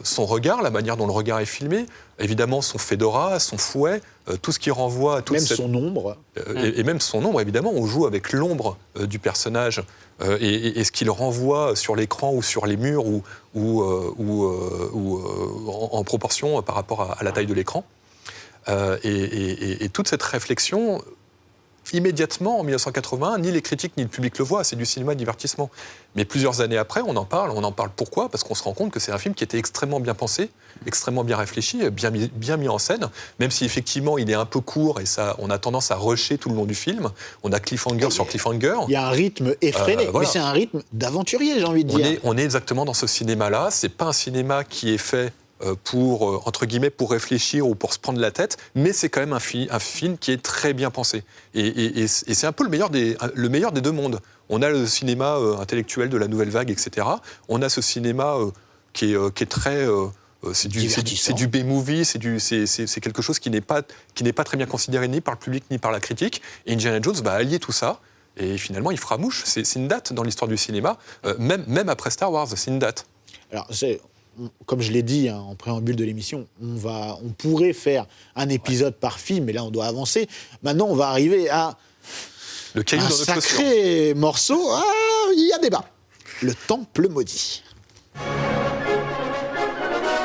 Son regard, la manière dont le regard est filmé, évidemment son fedora, son fouet, tout ce qui renvoie à toute son ombre. Et même son ombre, évidemment, on joue avec l'ombre du personnage et ce qu'il renvoie sur l'écran ou sur les murs ou en proportion par rapport à la taille de l'écran. Et toute cette réflexion, immédiatement, en 1980, ni les critiques ni le public le voient, c'est du cinéma de divertissement. Mais plusieurs années après, on en parle pourquoi ? Parce qu'on se rend compte que c'est un film qui était extrêmement bien pensé, extrêmement bien réfléchi, bien mis en scène, même si effectivement il est un peu court et ça, on a tendance à rusher tout le long du film, on a cliffhanger sur cliffhanger. Il y a un rythme effréné, voilà. mais c'est un rythme d'aventurier, j'ai envie de dire. On est exactement dans ce cinéma-là, c'est pas un cinéma qui est fait pour, entre guillemets, pour réfléchir ou pour se prendre la tête, mais c'est quand même un film qui est très bien pensé. Et c'est un peu le meilleur des deux mondes. On a le cinéma intellectuel de la nouvelle vague, etc. On a ce cinéma qui est très... c'est du B-movie, c'est quelque chose qui n'est pas très bien considéré ni par le public ni par la critique. Et Indiana Jones va allier tout ça. Et finalement, il fera mouche. C'est une date dans l'histoire du cinéma, même après Star Wars, c'est une date. Alors, comme je l'ai dit en préambule de l'émission, on pourrait faire un épisode par film, mais là on doit avancer. Maintenant, on va arriver à un sacré morceau. Ah, il y a débat. Le Temple maudit.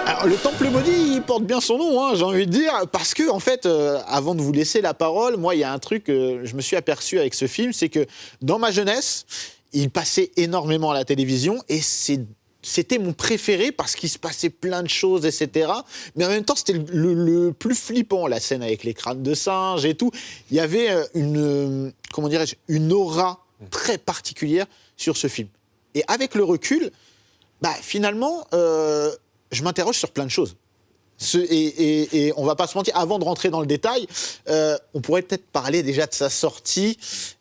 Alors, le temple maudit, il porte bien son nom, hein, j'ai envie de dire, parce que, en fait, avant de vous laisser la parole, moi, il y a un truc que je me suis aperçu avec ce film, c'est que dans ma jeunesse, il passait énormément à la télévision et c'était mon préféré parce qu'il se passait plein de choses, etc. Mais en même temps, c'était le plus flippant, la scène avec les crânes de singes et tout. Il y avait comment dirais-je, une aura très particulière sur ce film. Et avec le recul, finalement, je m'interroge sur plein de choses. Et on va pas se mentir, avant de rentrer dans le détail, on pourrait peut-être parler déjà de sa sortie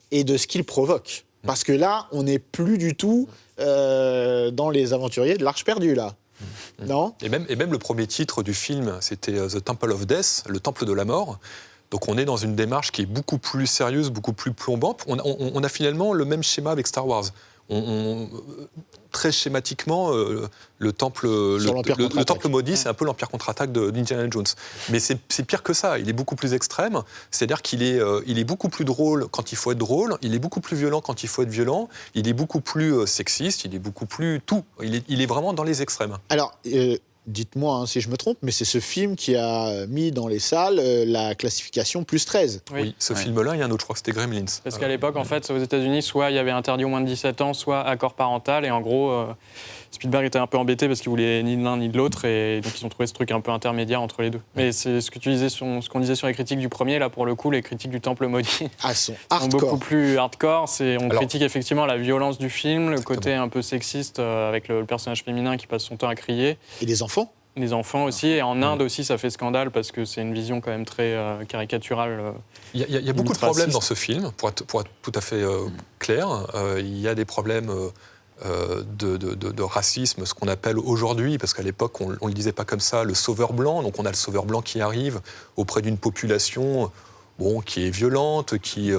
et de ce qu'il provoque. Parce que là, on n'est plus du tout dans les aventuriers de l'Arche perdue, là. Non ? Et même le premier titre du film, c'était The Temple of Death, le Temple de la Mort. Donc on est dans une démarche qui est beaucoup plus sérieuse, beaucoup plus plombante. On a finalement le même schéma avec Star Wars. Très schématiquement, le temple maudit, c'est un peu l'Empire contre-attaque d'Indiana Jones. Mais c'est pire que ça, il est beaucoup plus extrême, c'est-à-dire qu'il est beaucoup plus drôle quand il faut être drôle, il est beaucoup plus violent quand il faut être violent, il est beaucoup plus sexiste, il est beaucoup plus tout. Il est vraiment dans les extrêmes. Alors, dites-moi si je me trompe, mais c'est ce film qui a mis dans les salles la classification plus 13. Oui, ce film-là, il y a un autre, je crois que c'était Gremlins. Parce qu'à l'époque, en fait, aux États-Unis, soit il y avait interdit au moins de 17 ans, soit accord parental. Et en gros, Spielberg était un peu embêté parce qu'il voulait ni de l'un ni de l'autre. Et donc, ils ont trouvé ce truc un peu intermédiaire entre les deux. Mais c'est ce qu'on disait sur les critiques du premier. Là, pour le coup, les critiques du Temple maudit sont beaucoup plus hardcore. On critique effectivement la violence du film, le côté un peu sexiste avec le personnage féminin qui passe son temps à crier. Et les enfants ? Les enfants aussi, et en Inde aussi, ça fait scandale parce que c'est une vision quand même très caricaturale. Il y a beaucoup de problèmes dans ce film, pour être tout à fait clair. Il y a des problèmes de racisme, ce qu'on appelle aujourd'hui, parce qu'à l'époque, on ne le disait pas comme ça, le sauveur blanc. Donc on a le sauveur blanc qui arrive auprès d'une population qui est violente, qui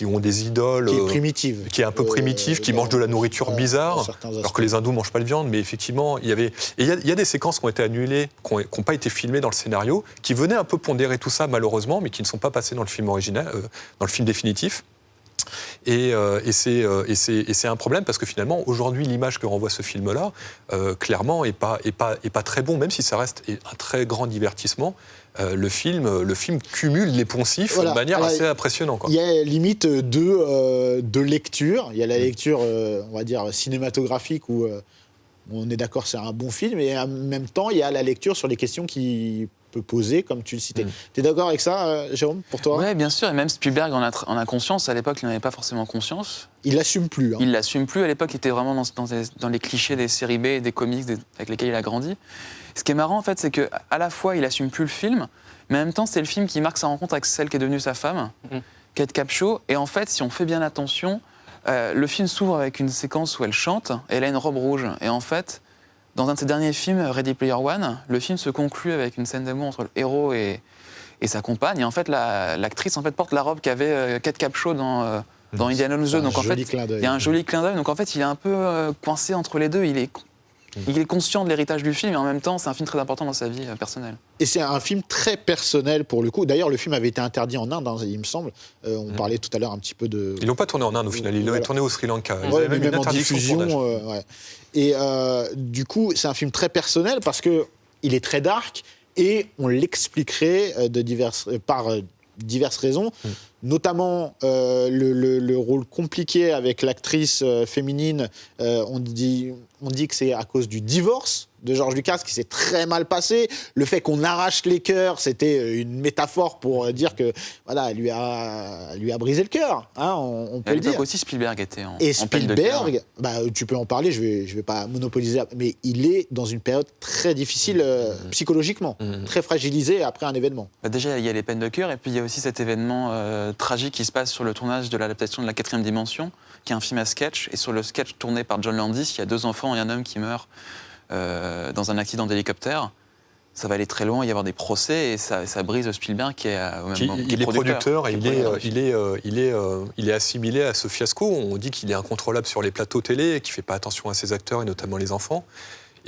ont des idoles... Qui est primitive. Qui est un peu primitive, qui mange de la nourriture bizarre, alors que les hindous ne mangent pas de viande, mais effectivement, il y a des séquences qui ont été annulées, qui n'ont pas été filmées dans le scénario, qui venaient un peu pondérer tout ça, malheureusement, mais qui ne sont pas passées dans le film original, dans le film définitif. Et c'est un problème parce que finalement, aujourd'hui, l'image que renvoie ce film-là, clairement, est pas très bon, même si ça reste un très grand divertissement. Le film cumule les poncifs de manière assez impressionnante. Il y a limite deux lectures. Il y a la lecture, on va dire, cinématographique où on est d'accord, c'est un bon film, et en même temps, il y a la lecture sur les questions qu'il peut poser, comme tu le citais. Tu es d'accord avec ça, Jérôme, pour toi ? Oui, bien sûr, et même Spielberg en a conscience. À l'époque, il n'en avait pas forcément conscience. Il l'assume plus. Il l'assume plus. À l'époque, il était vraiment dans les clichés des séries B et des comics avec lesquels il a grandi. Ce qui est marrant, en fait, c'est qu'à la fois, il assume plus le film, mais en même temps, c'est le film qui marque sa rencontre avec celle qui est devenue sa femme, Kate Capshaw. Et en fait, si on fait bien attention, le film s'ouvre avec une séquence où elle chante, et elle a une robe rouge. Et en fait, dans un de ses derniers films, Ready Player One, le film se conclut avec une scène d'amour entre le héros et sa compagne. Et en fait, l'actrice porte la robe qu'avait Kate Capshaw dans Indiana Jones 2. Donc en fait, il y a un joli clin d'œil. Donc en fait, il est un peu coincé entre les deux. Il est conscient de l'héritage du film, et en même temps, c'est un film très important dans sa vie personnelle. Et c'est un film très personnel pour le coup. D'ailleurs, le film avait été interdit en Inde, il me semble. On parlait tout à l'heure un petit peu de... Ils l'ont pas tourné en Inde au final, ils l'ont tourné au Sri Lanka. Ouais, mais même en diffusion. Et du coup, c'est un film très personnel parce que il est très dark, et on l'expliquerait par diverses raisons. Notamment le rôle compliqué avec l'actrice féminine. On dit que c'est à cause du divorce de George Lucas qui s'est très mal passé. Le fait qu'on arrache les cœurs, c'était une métaphore pour dire que voilà, elle lui a brisé le cœur. Hein, on peut le dire. Aussi, Spielberg était en Et peine de cœur. Spielberg, tu peux en parler. Je vais pas monopoliser, mais il est dans une période très difficile psychologiquement, très fragilisé après un événement. Déjà, il y a les peines de cœur, et puis il y a aussi cet événement tragique qui se passe sur le tournage de l'adaptation de La 4e Dimension, qui est un film à sketch. Et sur le sketch tourné par John Landis, il y a 2 enfants et un homme qui meurent dans un accident d'hélicoptère. Ça va aller très loin, il va y avoir des procès, et ça brise Spielberg qui est au même moment. Il est producteur, et il est assimilé à ce fiasco. On dit qu'il est incontrôlable sur les plateaux télé, qu'il ne fait pas attention à ses acteurs, et notamment les enfants.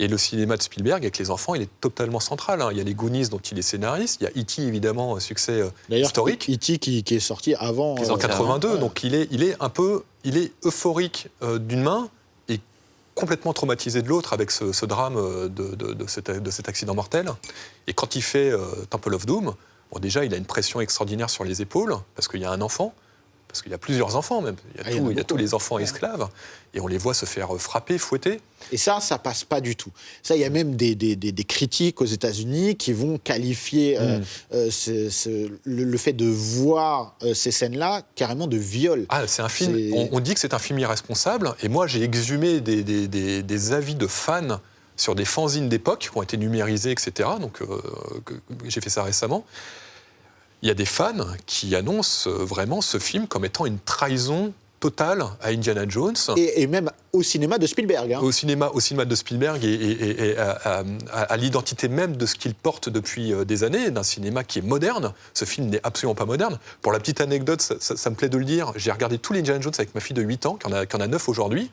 Et le cinéma de Spielberg, avec les enfants, il est totalement central. Il y a les Goonies, dont il est scénariste. Il y a E.T., évidemment, un succès historique. D'ailleurs, E.T. qui est sorti avant... en 82, donc il est euphorique d'une main, et complètement traumatisé de l'autre avec ce drame de cet accident mortel. Et quand il fait Temple of Doom, bon, déjà, il a une pression extraordinaire sur les épaules, parce qu'il y a un enfant, parce qu'il y a plusieurs enfants même. Il y a tous les enfants esclaves, et on les voit se faire frapper, fouetter. Et ça passe pas du tout. Ça, il y a même des critiques aux États-Unis qui vont qualifier le fait de voir ces scènes-là carrément de viol. Ah, c'est un film. On dit que c'est un film irresponsable, et moi j'ai exhumé des avis de fans sur des fanzines d'époque qui ont été numérisés, etc. Donc j'ai fait ça récemment. Il y a des fans qui annoncent vraiment ce film comme étant une trahison totale à Indiana Jones. Et même au cinéma de Spielberg. Hein. Au cinéma de Spielberg et à l'identité même de ce qu'il porte depuis des années, d'un cinéma qui est moderne. Ce film n'est absolument pas moderne. Pour la petite anecdote, ça me plaît de le dire, j'ai regardé tous les Indiana Jones avec ma fille de 8 ans, qui en a 9 aujourd'hui.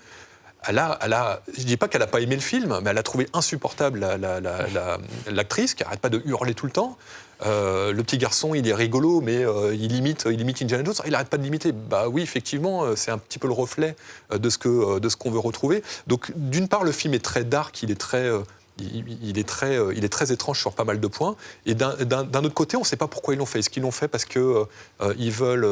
Je ne dis pas qu'elle n'a pas aimé le film, mais elle a trouvé insupportable l'actrice qui n'arrête pas de hurler tout le temps. Le petit garçon, il est rigolo, mais il imite Indiana Jones. Il n'arrête pas de l'imiter. Bah oui, effectivement, c'est un petit peu le reflet de ce qu'on veut retrouver. Donc, d'une part, le film est très dark, il est très étrange sur pas mal de points. Et d'un autre côté, on ne sait pas pourquoi ils l'ont fait. Est-ce qu'ils l'ont fait parce qu'ils veulent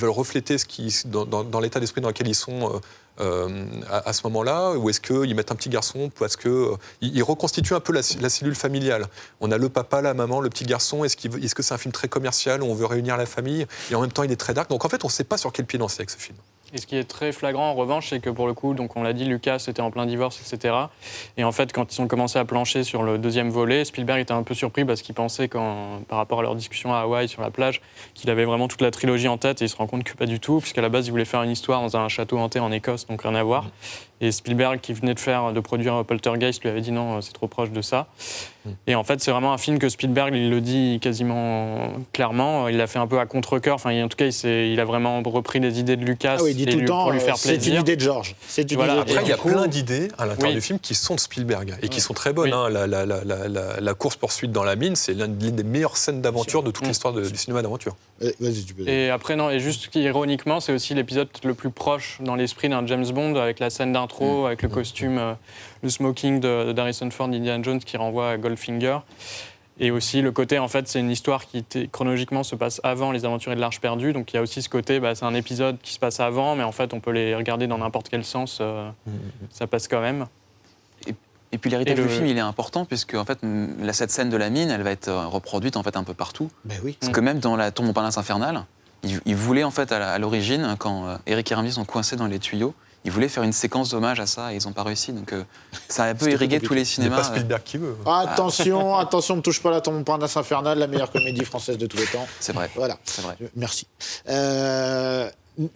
refléter dans l'état d'esprit dans lequel ils sont à ce moment-là, ou est-ce qu'ils mettent un petit garçon parce qu'ils reconstituent un peu la cellule familiale. On a le papa, la maman, le petit garçon. Est-ce que c'est un film très commercial où on veut réunir la famille et en même temps il est très dark. Donc en fait, on ne sait pas sur quel pied danser avec ce film. Et ce qui est très flagrant en revanche, c'est que pour le coup, donc on l'a dit, Lucas était en plein divorce, etc. Et en fait, quand ils ont commencé à plancher sur le deuxième volet, Spielberg était un peu surpris parce qu'il pensait, par rapport à leur discussion à Hawaï sur la plage, qu'il avait vraiment toute la trilogie en tête, et il se rend compte que pas du tout, puisqu'à la base, il voulait faire une histoire dans un château hanté en Écosse, donc rien à voir. Et Spielberg, qui venait de produire Poltergeist, lui avait dit non, c'est trop proche de ça. Et en fait, c'est vraiment un film que Spielberg, il le dit quasiment clairement, il l'a fait un peu à contre-cœur. Enfin, en tout cas, il a vraiment repris les idées de Lucas il dit tout le temps, pour lui faire plaisir. C'est une idée de George. Après, il y a plein d'idées à l'intérieur du film qui sont de Spielberg et qui sont très bonnes. Hein. La course-poursuite dans la mine, c'est l'une des meilleures scènes d'aventure de toute l'histoire du cinéma d'aventure. Vas-y, tu peux. Et après, non, et juste ironiquement, c'est aussi l'épisode le plus proche dans l'esprit d'un James Bond, avec la scène d'intro, avec le costume, le smoking d'Harrison Ford, Indiana Jones, qui renvoie à Goldfinger. Et aussi le côté, en fait, c'est une histoire qui chronologiquement se passe avant Les Aventuriers de l'Arche perdue. Donc il y a aussi ce côté, c'est un épisode qui se passe avant, mais en fait, on peut les regarder dans n'importe quel sens, ça passe quand même. Et puis l'héritage du film, il est important, puisque en fait, cette scène de la mine, elle va être reproduite en fait un peu partout. Ben oui. Parce que même dans la Tombe Montparnasse infernale, ils voulaient en fait à l'origine, quand Eric et Ramis sont coincés dans les tuyaux, ils voulaient faire une séquence d'hommage à ça et ils n'ont pas réussi. Donc ça a un peu irrigué tous les cinémas. C'est pas Spielberg qui veut. Attention, ne touche pas la Tombe Montparnasse infernale, la meilleure comédie française de tous les temps. C'est vrai. Voilà. C'est vrai. Merci.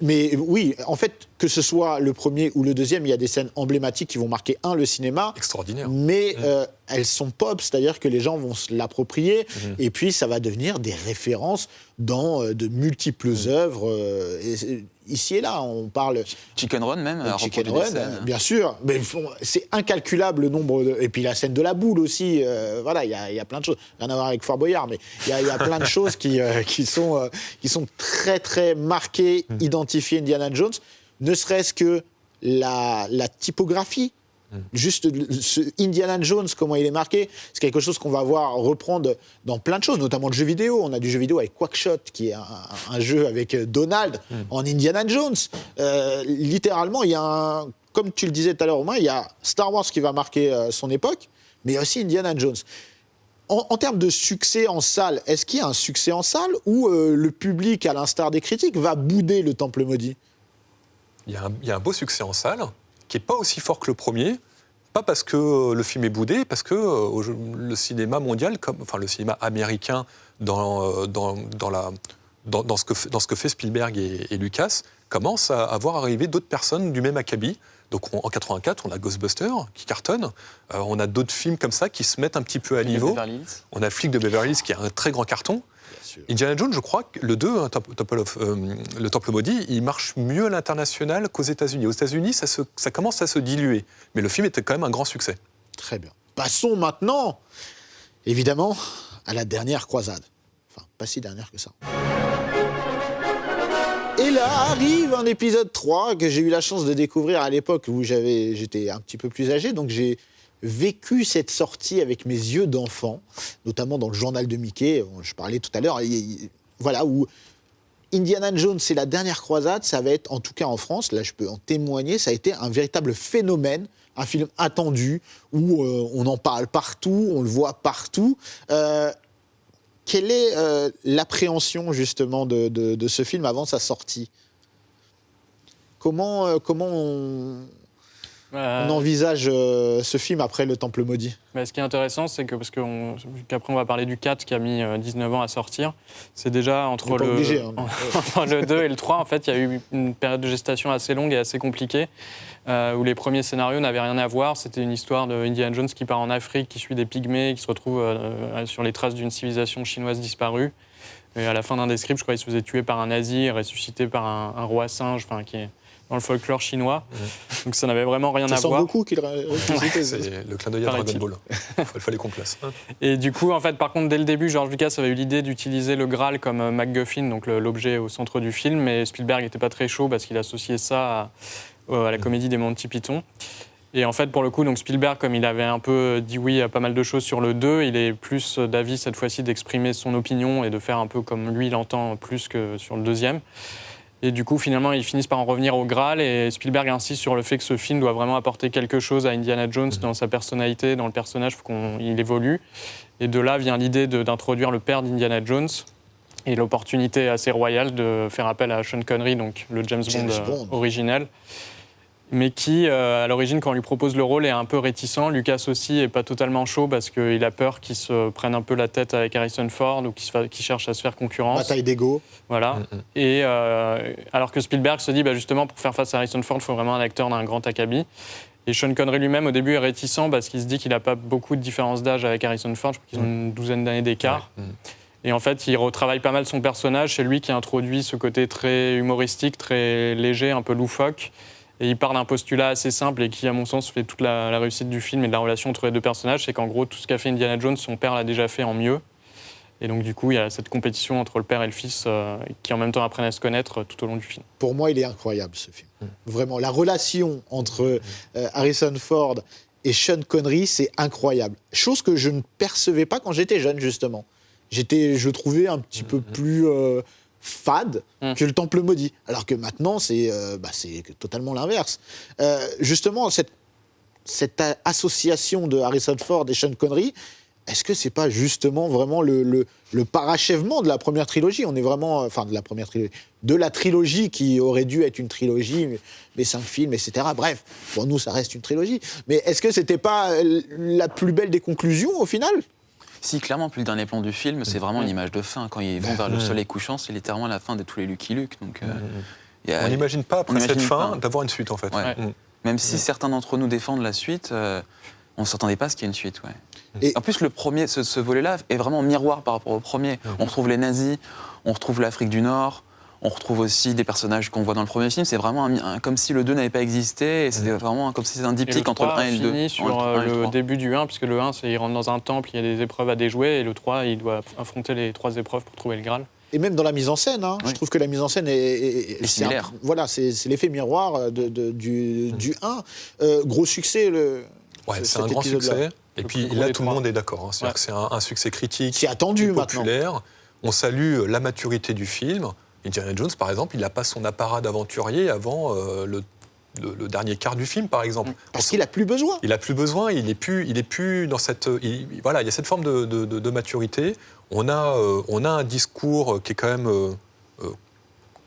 Mais oui, en fait, que ce soit le premier ou le deuxième, il y a des scènes emblématiques qui vont marquer le cinéma. Extraordinaire. Mais elles sont pop, c'est-à-dire que les gens vont se l'approprier et puis ça va devenir des références dans de multiples œuvres. Ici et là, on parle... Chicken Run même. Chicken Run, bien sûr. Mais c'est incalculable le nombre de... Et puis la scène de la boule aussi. Voilà, il y a plein de choses. Rien à voir avec Fort Boyard, mais il y a plein de choses qui sont très, très marquées, identifiées Indiana Jones. Ne serait-ce que la typographie. Juste ce Indiana Jones, comment il est marqué, c'est quelque chose qu'on va voir reprendre dans plein de choses, notamment le jeu vidéo. On a du jeu vidéo avec Quackshot, qui est un jeu avec Donald en Indiana Jones. Littéralement, il y a comme tu le disais tout à l'heure, Romain, il y a Star Wars qui va marquer son époque, mais il y a aussi Indiana Jones. En termes de succès en salle, est-ce qu'il y a un succès en salle ou le public, à l'instar des critiques, va bouder le Temple maudit ? Il y a un beau succès en salle, qui n'est pas aussi fort que le premier, pas parce que le film est boudé, parce que le cinéma mondial, le cinéma américain, dans ce que fait Spielberg et Lucas, commence à voir arriver d'autres personnes du même acabit. Donc en 84, on a Ghostbusters qui cartonne, on a d'autres films comme ça qui se mettent un petit peu à niveau. On a Flic de Beverly Hills qui est un très grand carton. Indiana Jones, je crois que le 2, le Temple maudit, il marche mieux à l'international qu'aux États-Unis. Aux États-Unis, ça commence à se diluer. Mais le film était quand même un grand succès. Très bien. Passons maintenant, évidemment, à la dernière croisade. Enfin, pas si dernière que ça. Et Et là arrive un épisode 3 que j'ai eu la chance de découvrir à l'époque où j'étais un petit peu plus âgé, donc j'ai vécu cette sortie avec mes yeux d'enfant, notamment dans le journal de Mickey, je parlais tout à l'heure, voilà, où Indiana Jones, c'est la dernière croisade, ça va être, en tout cas en France, là je peux en témoigner, ça a été un véritable phénomène, un film attendu, où on en parle partout, on le voit partout. Quelle est l'appréhension justement de ce film avant sa sortie ? Comment on envisage ce film après Le Temple Maudit ? Ce qui est intéressant, c'est que, qu'après on va parler du 4 qui a mis 19 ans à sortir, c'est déjà entre le 2 et le 3, en fait, il y a eu une période de gestation assez longue et assez compliquée, où les premiers scénarios n'avaient rien à voir. C'était une histoire d'Indiana Jones qui part en Afrique, qui suit des pygmées, qui se retrouve sur les traces d'une civilisation chinoise disparue. Et à la fin d'un des scripts, je crois qu'il se faisait tuer par un nazi, ressuscité par un roi singe, qui est dans le folklore chinois. Donc ça n'avait vraiment rien à voir. Ça sent beaucoup qu'il ressuscité. C'est le clin d'œil à Dragon Ball. Il fallait qu'on place. Et du coup, en fait, par contre, dès le début, George Lucas avait eu l'idée d'utiliser le Graal comme MacGuffin, donc l'objet au centre du film, mais Spielberg n'était pas très chaud parce qu'il associait ça à la comédie des Monty Python. Et en fait, pour le coup, donc Spielberg, comme il avait un peu dit oui à pas mal de choses sur le 2, il est plus d'avis cette fois-ci d'exprimer son opinion et de faire un peu comme lui l'entend plus que sur le deuxième. Et du coup, finalement, ils finissent par en revenir au Graal et Spielberg insiste sur le fait que ce film doit vraiment apporter quelque chose à Indiana Jones dans sa personnalité, dans le personnage, il faut qu'il évolue. Et de là vient l'idée d'introduire le père d'Indiana Jones et l'opportunité assez royale de faire appel à Sean Connery, donc le James Bond originel, mais qui, à l'origine, quand on lui propose le rôle, est un peu réticent. Lucas aussi n'est pas totalement chaud parce qu'il a peur qu'il se prenne un peu la tête avec Harrison Ford ou qu'il cherche à se faire concurrence. Bataille d'ego. Voilà. Et alors que Spielberg se dit, justement, pour faire face à Harrison Ford, il faut vraiment un acteur d'un grand acabit. Et Sean Connery lui-même, au début, est réticent parce qu'il se dit qu'il n'a pas beaucoup de différence d'âge avec Harrison Ford. Je crois qu'ils ont une douzaine d'années d'écart. Et en fait, il retravaille pas mal son personnage. C'est lui qui introduit ce côté très humoristique, très léger, un peu loufoque. Et il part d'un postulat assez simple et qui, à mon sens, fait toute la réussite du film et de la relation entre les deux personnages. C'est qu'en gros, tout ce qu'a fait Indiana Jones, son père l'a déjà fait en mieux. Et donc, du coup, il y a cette compétition entre le père et le fils qui, en même temps, apprennent à se connaître tout au long du film. Pour moi, il est incroyable, ce film. Vraiment, la relation entre Harrison Ford et Sean Connery, c'est incroyable. Chose que je ne percevais pas quand j'étais jeune, justement. Je le trouvais un petit peu plus fade que Le Temple Maudit. Alors que maintenant, c'est totalement l'inverse. Justement, cette association de Harrison Ford et Sean Connery, est-ce que c'est pas justement vraiment le parachèvement de la première trilogie ? On est vraiment, de la trilogie qui aurait dû être une trilogie, mais 5 films, etc. Bref, pour nous, ça reste une trilogie. Mais est-ce que c'était pas la plus belle des conclusions au final ? Si, clairement, puis le dernier plan du film, c'est vraiment une image de fin. Quand ils vont vers le soleil couchant, c'est littéralement la fin de tous les Lucky Luke. Donc, on n'imagine pas, après cette fin, d'avoir une suite, en fait. Ouais. Même si certains d'entre nous défendent la suite, on ne s'attendait pas à ce qu'il y ait une suite. Ouais. Et en plus, le premier, ce volet-là est vraiment miroir par rapport au premier. On retrouve les nazis, on retrouve l'Afrique du Nord, on retrouve aussi des personnages qu'on voit dans le premier film. C'est vraiment comme si le 2 n'avait pas existé. Et c'était vraiment comme si c'était un diptyque entre le 1 et le 2. Et le 3 finit sur le début du 1, puisque le 1, c'est il rentre dans un temple, il y a des épreuves à déjouer. Et le 3, il doit affronter les 3 épreuves pour trouver le Graal. Et même dans la mise en scène, je trouve que la mise en scène est similaire. C'est l'effet miroir du 1. Gros succès, c'est un grand succès. Et puis là, tout le monde est d'accord. C'est-à-dire que c'est un succès critique, c'est attendu, populaire. Maintenant. On salue la maturité du film. Indiana Jones, par exemple, il n'a pas son apparat d'aventurier avant le dernier quart du film, par exemple. Parce qu'il n'a plus besoin. Il n'a plus besoin, il est plus dans cette... il y a cette forme de maturité. On a un discours qui est quand même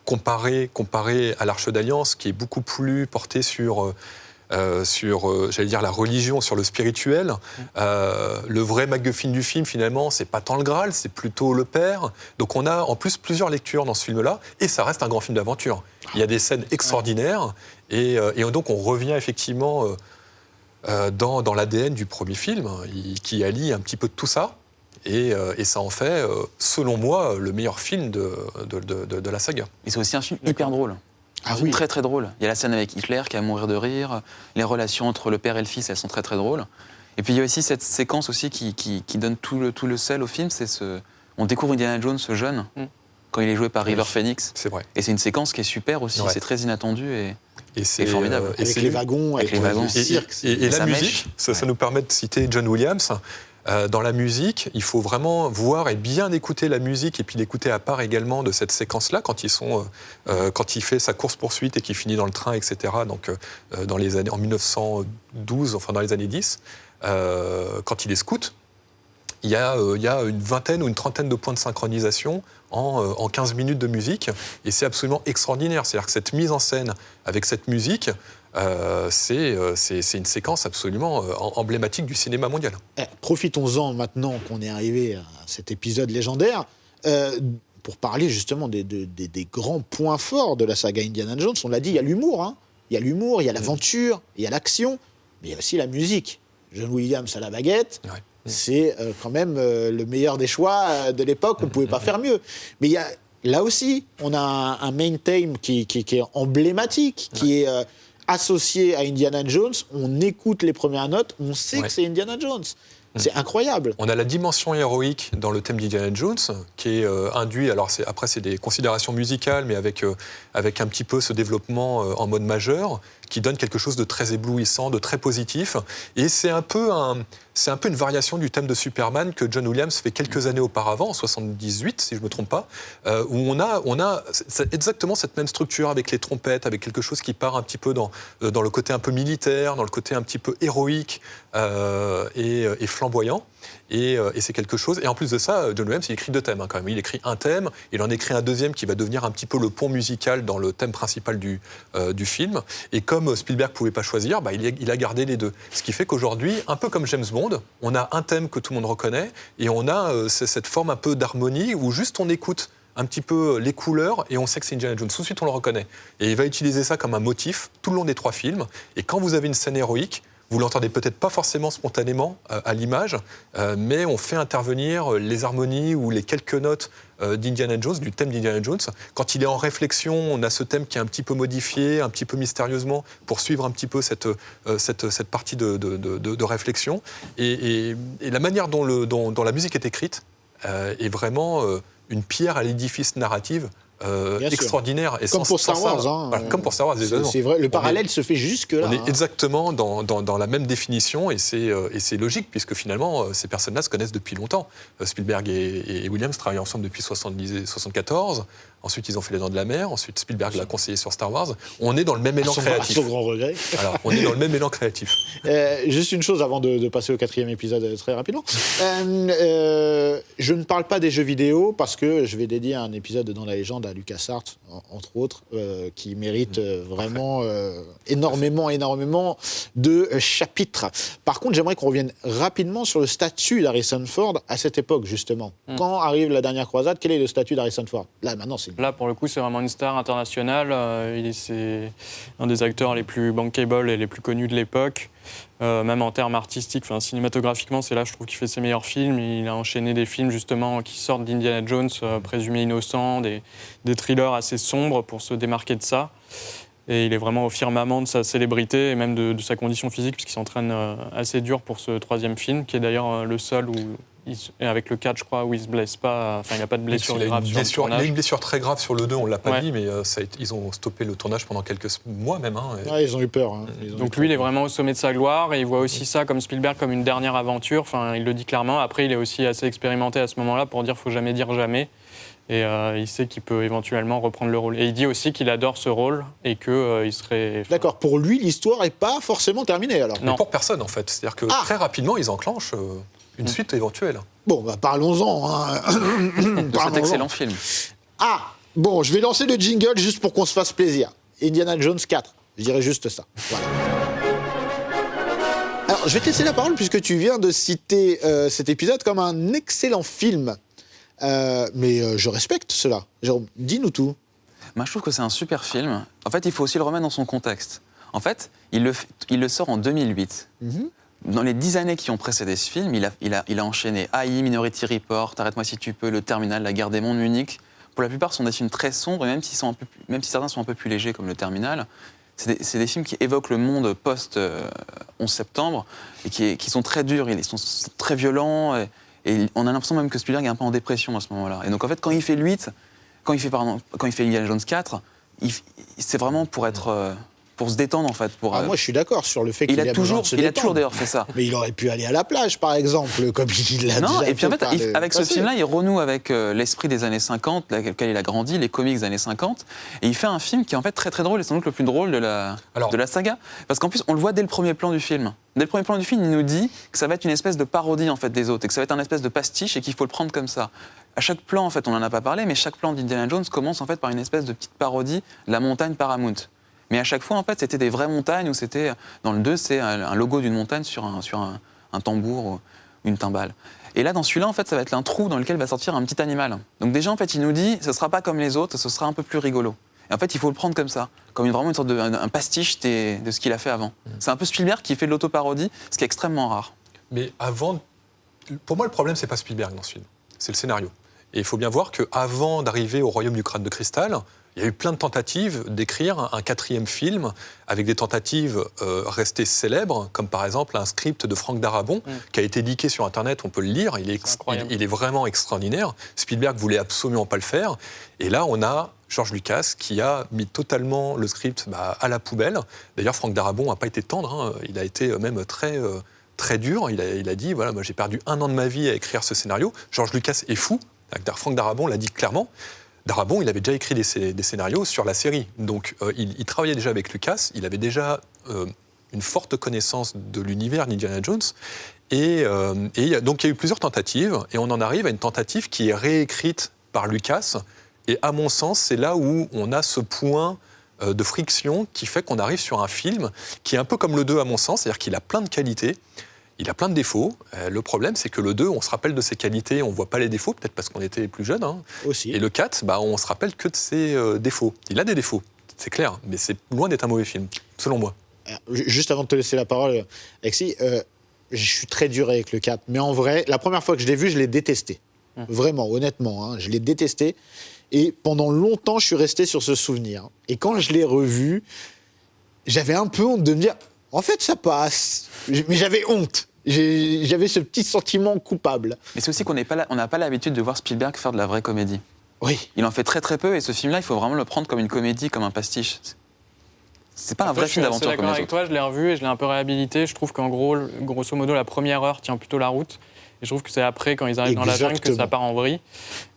comparé à l'Arche d'Alliance, qui est beaucoup plus porté sur j'allais dire, la religion, sur le spirituel. Le vrai MacGuffin du film, finalement, c'est pas tant le Graal, c'est plutôt le père. Donc on a en plus plusieurs lectures dans ce film-là, et ça reste un grand film d'aventure. Il y a des scènes extraordinaires, et donc on revient effectivement dans l'ADN du premier film, qui allie un petit peu de tout ça, et ça en fait, selon moi, le meilleur film de la saga. Et c'est aussi un film hyper drôle. Très très drôle. Il y a la scène avec Hitler qui est à mourir de rire. Les relations entre le père et le fils, elles sont très très drôles. Et puis il y a aussi cette séquence aussi qui donne tout le sel au film. On découvre Indiana Jones jeune. quand il est joué par River Phoenix. C'est vrai. Et c'est une séquence qui est super aussi, Ouais. c'est très inattendu et c'est formidable. et Avec c'est les lui. wagons, Avec les wagons. le cirque. Et la sa musique, mèche. ça nous permet de citer John Williams. Dans la musique, il faut vraiment voir et bien écouter la musique et puis l'écouter à part également de cette séquence-là quand il fait sa course-poursuite et qu'il finit dans le train, etc. Donc dans les années, en 1912, enfin dans les années 10, quand il est scout, il y a une vingtaine ou une trentaine de points de synchronisation en 15 minutes de musique et c'est absolument extraordinaire. C'est-à-dire que cette mise en scène avec cette musique, c'est une séquence absolument emblématique du cinéma mondial. Profitons-en maintenant qu'on est arrivé à cet épisode légendaire pour parler justement des grands points forts de la saga Indiana Jones. On l'a dit, il y a l'humour, hein. Il y a l'humour, il y a l'aventure, il y a l'action, mais il y a aussi la musique. John Williams à la baguette, Ouais. c'est quand même le meilleur des choix de l'époque, on ne pouvait pas faire mieux. Mais il y a, là aussi, on a un main theme qui est emblématique, qui est associé à Indiana Jones. On écoute les premières notes, on sait que c'est Indiana Jones. C'est incroyable. On a la dimension héroïque dans le thème d'Indiana Jones, qui est induit, alors après c'est des considérations musicales, mais avec un petit peu ce développement en mode majeur, qui donne quelque chose de très éblouissant, de très positif. Et c'est un peu une variation du thème de Superman que John Williams fait quelques années auparavant, en 78, si je ne me trompe pas, où on a exactement cette même structure avec les trompettes, avec quelque chose qui part un petit peu dans le côté un peu militaire, dans le côté un petit peu héroïque et flamboyant. Et c'est quelque chose. Et en plus de ça, John Williams, il écrit 2 thèmes quand même. Il écrit un thème, il en écrit un deuxième qui va devenir un petit peu le pont musical dans le thème principal du film. Et comme Spielberg ne pouvait pas choisir, il a gardé les 2. Ce qui fait qu'aujourd'hui, un peu comme James Bond, on a un thème que tout le monde reconnaît et on a cette forme un peu d'harmonie où juste on écoute un petit peu les couleurs et on sait que c'est Indiana Jones. Tout de suite, on le reconnaît. Et il va utiliser ça comme un motif tout le long des 3 films. Et quand vous avez une scène héroïque, vous l'entendez peut-être pas forcément spontanément à l'image, mais on fait intervenir les harmonies ou les quelques notes d'Indiana Jones, du thème d'Indiana Jones. Quand il est en réflexion, on a ce thème qui est un petit peu modifié, un petit peu mystérieusement, pour suivre un petit peu cette partie de réflexion. Et la manière dont la musique est écrite est vraiment une pierre à l'édifice narratif extraordinaire. Et comme pour Star Wars. Hein, voilà, comme pour Star Wars, exactement. C'est vrai, le parallèle se fait jusque-là. On est exactement dans la même définition et c'est logique puisque finalement ces personnes-là se connaissent depuis longtemps. Spielberg et Williams travaillent ensemble depuis 1974. Ensuite, ils ont fait Les Dents de la Mer. Ensuite, Spielberg l'a conseillé sur Star Wars. On est dans le même élan créatif. À son grand regret. Alors, on est dans le même élan créatif. Juste une chose avant de passer au 4e épisode très rapidement. Je ne parle pas des jeux vidéo parce que je vais dédier un épisode dans la légende à LucasArts, entre autres, qui mérite vraiment énormément de chapitres. Par contre, j'aimerais qu'on revienne rapidement sur le statut d'Harrison Ford à cette époque, justement. Quand arrive la dernière croisade, quel est le statut d'Harrison Ford ? Là, maintenant, c'est... Là, pour le coup, c'est vraiment une star internationale. C'est un des acteurs les plus bankable et les plus connus de l'époque. Même en termes artistiques, cinématographiquement, c'est là, je trouve, qu'il fait ses meilleurs films. Il a enchaîné des films, justement, qui sortent d'Indiana Jones, présumés innocents, des thrillers assez sombres pour se démarquer de ça. Et il est vraiment au firmament de sa célébrité et même de sa condition physique, puisqu'il s'entraîne assez dur pour ce 3e film, qui est d'ailleurs le seul où... avec le 4, je crois, où il ne se blesse pas. Enfin, il n'a pas de blessure grave sur le tournage. Il a une blessure très grave sur le 2, on ne l'a pas dit, mais ils ont stoppé le tournage pendant quelques mois même. Ils ont eu peur. Donc lui, il est vraiment au sommet de sa gloire et il voit aussi ça, comme Spielberg, comme une dernière aventure. Enfin, il le dit clairement. Après, il est aussi assez expérimenté à ce moment-là pour dire qu'il ne faut jamais dire jamais. Et il sait qu'il peut éventuellement reprendre le rôle. Et il dit aussi qu'il adore ce rôle et qu'il serait... D'accord, pour lui, l'histoire n'est pas forcément terminée, alors. Mais pour personne, en fait. C'est-à-dire que très rapidement, ils enclenchent une suite éventuelle. Bon, parlons-en. C'est un excellent film. Bon, je vais lancer le jingle juste pour qu'on se fasse plaisir. Indiana Jones 4, je dirais juste ça. Voilà. Alors, je vais te laisser la parole puisque tu viens de citer cet épisode comme un excellent film. Mais je respecte cela. Jérôme, dis-nous tout. Moi, je trouve que c'est un super film. En fait, il faut aussi le remettre dans son contexte. En fait, il le sort en 2008. Dans les 10 années qui ont précédé ce film, il a enchaîné AI, Minority Report, Arrête-moi si tu peux, Le Terminal, La Guerre des Mondes, Munich. Pour la plupart, ce sont des films très sombres, et même si certains sont un peu plus légers, comme Le Terminal, c'est des films qui évoquent le monde post-11 septembre, et qui sont très durs, ils sont très violents, et on a l'impression même que Spielberg est un peu en dépression à ce moment-là. Et donc, en fait, quand il fait le 8, quand il fait Indiana Jones 4, c'est vraiment pour se détendre en fait. Moi, je suis d'accord sur le fait qu'il a besoin de se Il a détendre. toujours d'ailleurs fait ça. Mais il aurait pu aller à la plage, par exemple, comme il l'a Non, déjà et puis en fait, avec ce passé. film-là, il renoue avec l'esprit des années 50, avec lequel il a grandi, les comics des années 50, et il fait un film qui est en fait très très drôle, et sans doute le plus drôle de la saga. Parce qu'en plus, on le voit dès le premier plan du film. Dès le premier plan du film, il nous dit que ça va être une espèce de parodie en fait des autres, et que ça va être un espèce de pastiche, et qu'il faut le prendre comme ça. À chaque plan, en fait, on n'en a pas parlé, mais chaque plan d'Indiana Jones commence en fait par une espèce de petite parodie de la montagne Paramount. Mais à chaque fois, en fait, c'était des vraies montagnes, où c'était, dans le 2, c'est un logo d'une montagne sur un tambour ou une timbale. Et là, dans celui-là, en fait, ça va être un trou dans lequel va sortir un petit animal. Donc déjà, en fait, il nous dit, ce sera pas comme les autres, ce sera un peu plus rigolo. Et en fait, il faut le prendre comme ça, comme vraiment une sorte un pastiche de ce qu'il a fait avant. C'est un peu Spielberg qui fait de l'autoparodie, ce qui est extrêmement rare. Mais pour moi, le problème, c'est pas Spielberg dans ce film, c'est le scénario. Et il faut bien voir qu'avant d'arriver au Royaume du Crâne de Cristal, il y a eu plein de tentatives d'écrire un 4e film, avec des tentatives restées célèbres, comme par exemple un script de Frank Darabont, qui a été leaké sur Internet, on peut le lire, il est vraiment extraordinaire. Spielberg voulait absolument pas le faire. Et là, on a George Lucas qui a mis totalement le script à la poubelle. D'ailleurs, Frank Darabont n'a pas été tendre, hein. Il a été même très dur. Il a dit, voilà, moi j'ai perdu 1 an de ma vie à écrire ce scénario. George Lucas est fou. Frank Darabont l'a dit clairement. Darabont, il avait déjà écrit des scénarios sur la série. Donc, il travaillait déjà avec Lucas. Il avait déjà une forte connaissance de l'univers d'Indiana Jones. Et donc, il y a eu plusieurs tentatives. Et on en arrive à une tentative qui est réécrite par Lucas. Et à mon sens, c'est là où on a ce point de friction qui fait qu'on arrive sur un film qui est un peu comme le 2, à mon sens. C'est-à-dire qu'il a plein de qualités. Il a plein de défauts. Le problème, c'est que le 2, on se rappelle de ses qualités, on ne voit pas les défauts, peut-être parce qu'on était plus jeune. Hein. Aussi. Et le 4, on se rappelle que de ses défauts. Il a des défauts, c'est clair, mais c'est loin d'être un mauvais film, selon moi. Juste avant de te laisser la parole, Alexis, je suis très dur avec le 4. Mais en vrai, la première fois que je l'ai vu, je l'ai détesté. Vraiment, honnêtement, hein, je l'ai détesté. Et pendant longtemps, je suis resté sur ce souvenir. Et quand je l'ai revu, j'avais un peu honte de me dire... En fait, ça passe. Mais j'avais honte. J'avais ce petit sentiment coupable. Mais c'est aussi qu'on n'a pas l'habitude de voir Spielberg faire de la vraie comédie. Oui. Il en fait très très peu, et ce film-là, il faut vraiment le prendre comme une comédie, comme un pastiche. C'est pas un vrai film d'aventure comme les autres. Je suis d'accord avec toi, je l'ai revu et je l'ai un peu réhabilité. Je trouve qu'en gros, grosso modo, la première heure tient plutôt la route. Et je trouve que c'est après, quand ils arrivent dans la jungle, que ça part en vrille.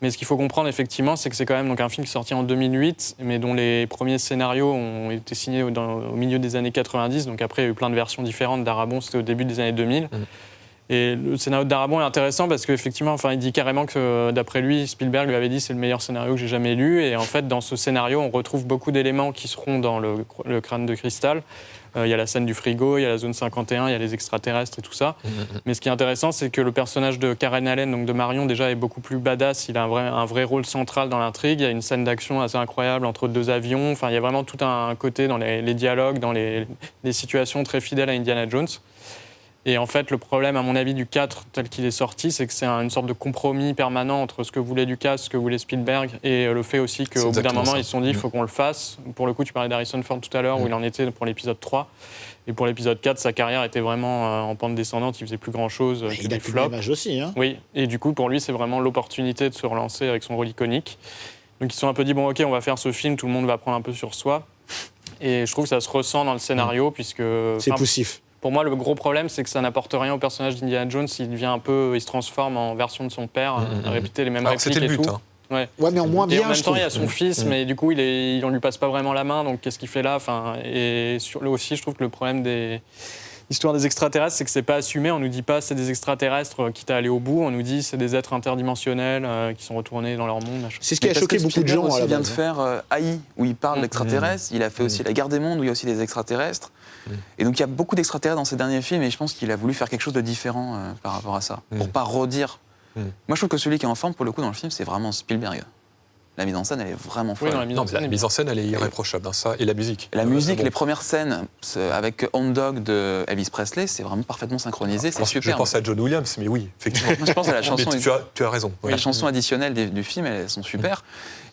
Mais ce qu'il faut comprendre, effectivement, c'est que c'est quand même donc, un film qui est sorti en 2008, mais dont les premiers scénarios ont été signés au milieu des années 90. Donc après, il y a eu plein de versions différentes. Darabont, c'était au début des années 2000. Et le scénario de Darabont est intéressant parce qu'effectivement, il dit carrément que, d'après lui, Spielberg lui avait dit c'est le meilleur scénario que j'ai jamais lu. Et en fait, dans ce scénario, on retrouve beaucoup d'éléments qui seront dans le Crâne de Cristal. Il y a la scène du frigo, il y a la zone 51, il y a les extraterrestres et tout ça. Mais ce qui est intéressant, c'est que le personnage de Karen Allen, donc de Marion, déjà est beaucoup plus badass. Il a un vrai rôle central dans l'intrigue. Il y a une scène d'action assez incroyable entre 2 avions. Il y a vraiment tout un côté dans les dialogues, dans les situations très fidèles à Indiana Jones. Et en fait, le problème, à mon avis, du 4 tel qu'il est sorti, c'est que c'est une sorte de compromis permanent entre ce que voulait Lucas, ce que voulait Spielberg, et le fait aussi qu'au bout d'un moment, ils se sont dit, il faut qu'on le fasse. Pour le coup, tu parlais d'Harrison Ford tout à l'heure, où il en était pour l'épisode 3. Et pour l'épisode 4, sa carrière était vraiment en pente descendante, il faisait plus grand-chose. Il a plus d'image aussi. Hein. Oui, et du coup, pour lui, c'est vraiment l'opportunité de se relancer avec son rôle iconique. Donc ils se sont un peu dit, bon, ok, on va faire ce film, tout le monde va prendre un peu sur soi. Et je trouve que ça se ressent dans le scénario, puisque... C'est poussif. Pour moi, le gros problème, c'est que ça n'apporte rien au personnage d'Indiana Jones. Il se transforme en version de son père, à répéter les mêmes répliques et tout. Hein. Ouais, mais en moins bien. En même temps, il y a son fils, mais du coup, on lui passe pas vraiment la main. Donc, qu'est-ce qu'il fait là ? Et aussi, je trouve que le problème des histoires des extraterrestres, c'est que c'est pas assumé. On nous dit pas c'est des extraterrestres, quitte à aller au bout. On nous dit c'est des êtres interdimensionnels qui sont retournés dans leur monde. C'est ce qui a choqué beaucoup de gens. Il vient de faire AI, où il parle d'extraterrestres. Il a fait aussi La Guerre des Mondes, où il y a aussi des extraterrestres. Et donc il y a beaucoup d'extraterrestres dans ces derniers films, et je pense qu'il a voulu faire quelque chose de différent par rapport à ça, pour pas redire. Moi je trouve que celui qui est en forme pour le coup dans le film, c'est vraiment Spielberg. La mise en scène, elle est vraiment folle. Oui, la mise en scène, elle est irréprochable, hein, ça, et la musique. Et la musique, les premières scènes avec Hound Dog de Elvis Presley, c'est vraiment parfaitement synchronisé, c'est super. Je pense à John Williams, mais oui, effectivement. Moi, je pense à la chanson. Tu as raison. La chanson additionnelle du film, elles sont super.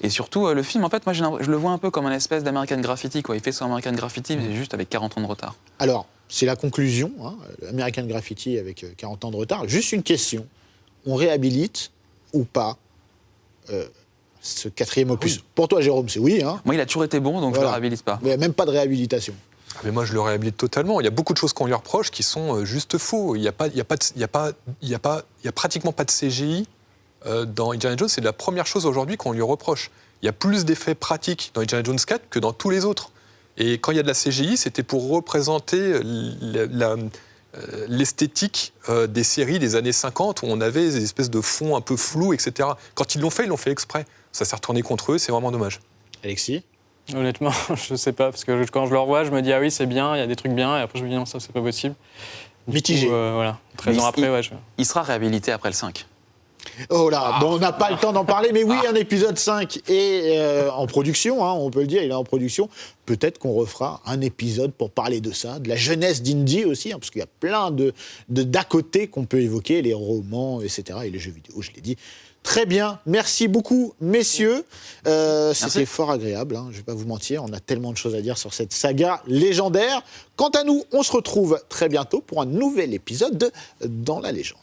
Et surtout, le film, en fait, moi, je le vois un peu comme un espèce d'American Graffiti, quoi. Il fait son American Graffiti, mais juste avec 40 ans de retard. Alors, c'est la conclusion, hein, American Graffiti avec 40 ans de retard. Juste une question. On réhabilite ou pas ce 4e opus. Pour toi, Jérôme, c'est oui. Hein. Moi, il a toujours été bon, donc je ne le réhabilite pas. Mais il n'y a même pas de réhabilitation. Mais moi, je le réhabilite totalement. Il y a beaucoup de choses qu'on lui reproche qui sont juste faux. Il y a pratiquement pas de CGI dans Indiana Jones. C'est la première chose aujourd'hui qu'on lui reproche. Il y a plus d'effets pratiques dans Indiana Jones 4 que dans tous les autres. Et quand il y a de la CGI, c'était pour représenter l'esthétique des séries des années 50 où on avait des espèces de fonds un peu flous, etc. Quand ils l'ont fait exprès. Ça s'est retourné contre eux, c'est vraiment dommage. Alexis ? Honnêtement, je sais pas, parce que quand je le revois, je me dis ah oui, c'est bien, il y a des trucs bien, et après je me dis non, ça c'est pas possible. Mitigé. Voilà, 13 ans après, il sera réhabilité après le 5. Oh là, bon, on n'a pas le temps d'en parler, mais oui, un épisode 5 est en production, hein, on peut le dire, il est en production. Peut-être qu'on refera un épisode pour parler de ça, de la jeunesse d'Indy aussi, hein, parce qu'il y a plein d'à côté qu'on peut évoquer, les romans, etc., et les jeux vidéo, je l'ai dit. Très bien, merci beaucoup, messieurs. C'était fort agréable, hein, je ne vais pas vous mentir, on a tellement de choses à dire sur cette saga légendaire. Quant à nous, on se retrouve très bientôt pour un nouvel épisode de Dans la légende.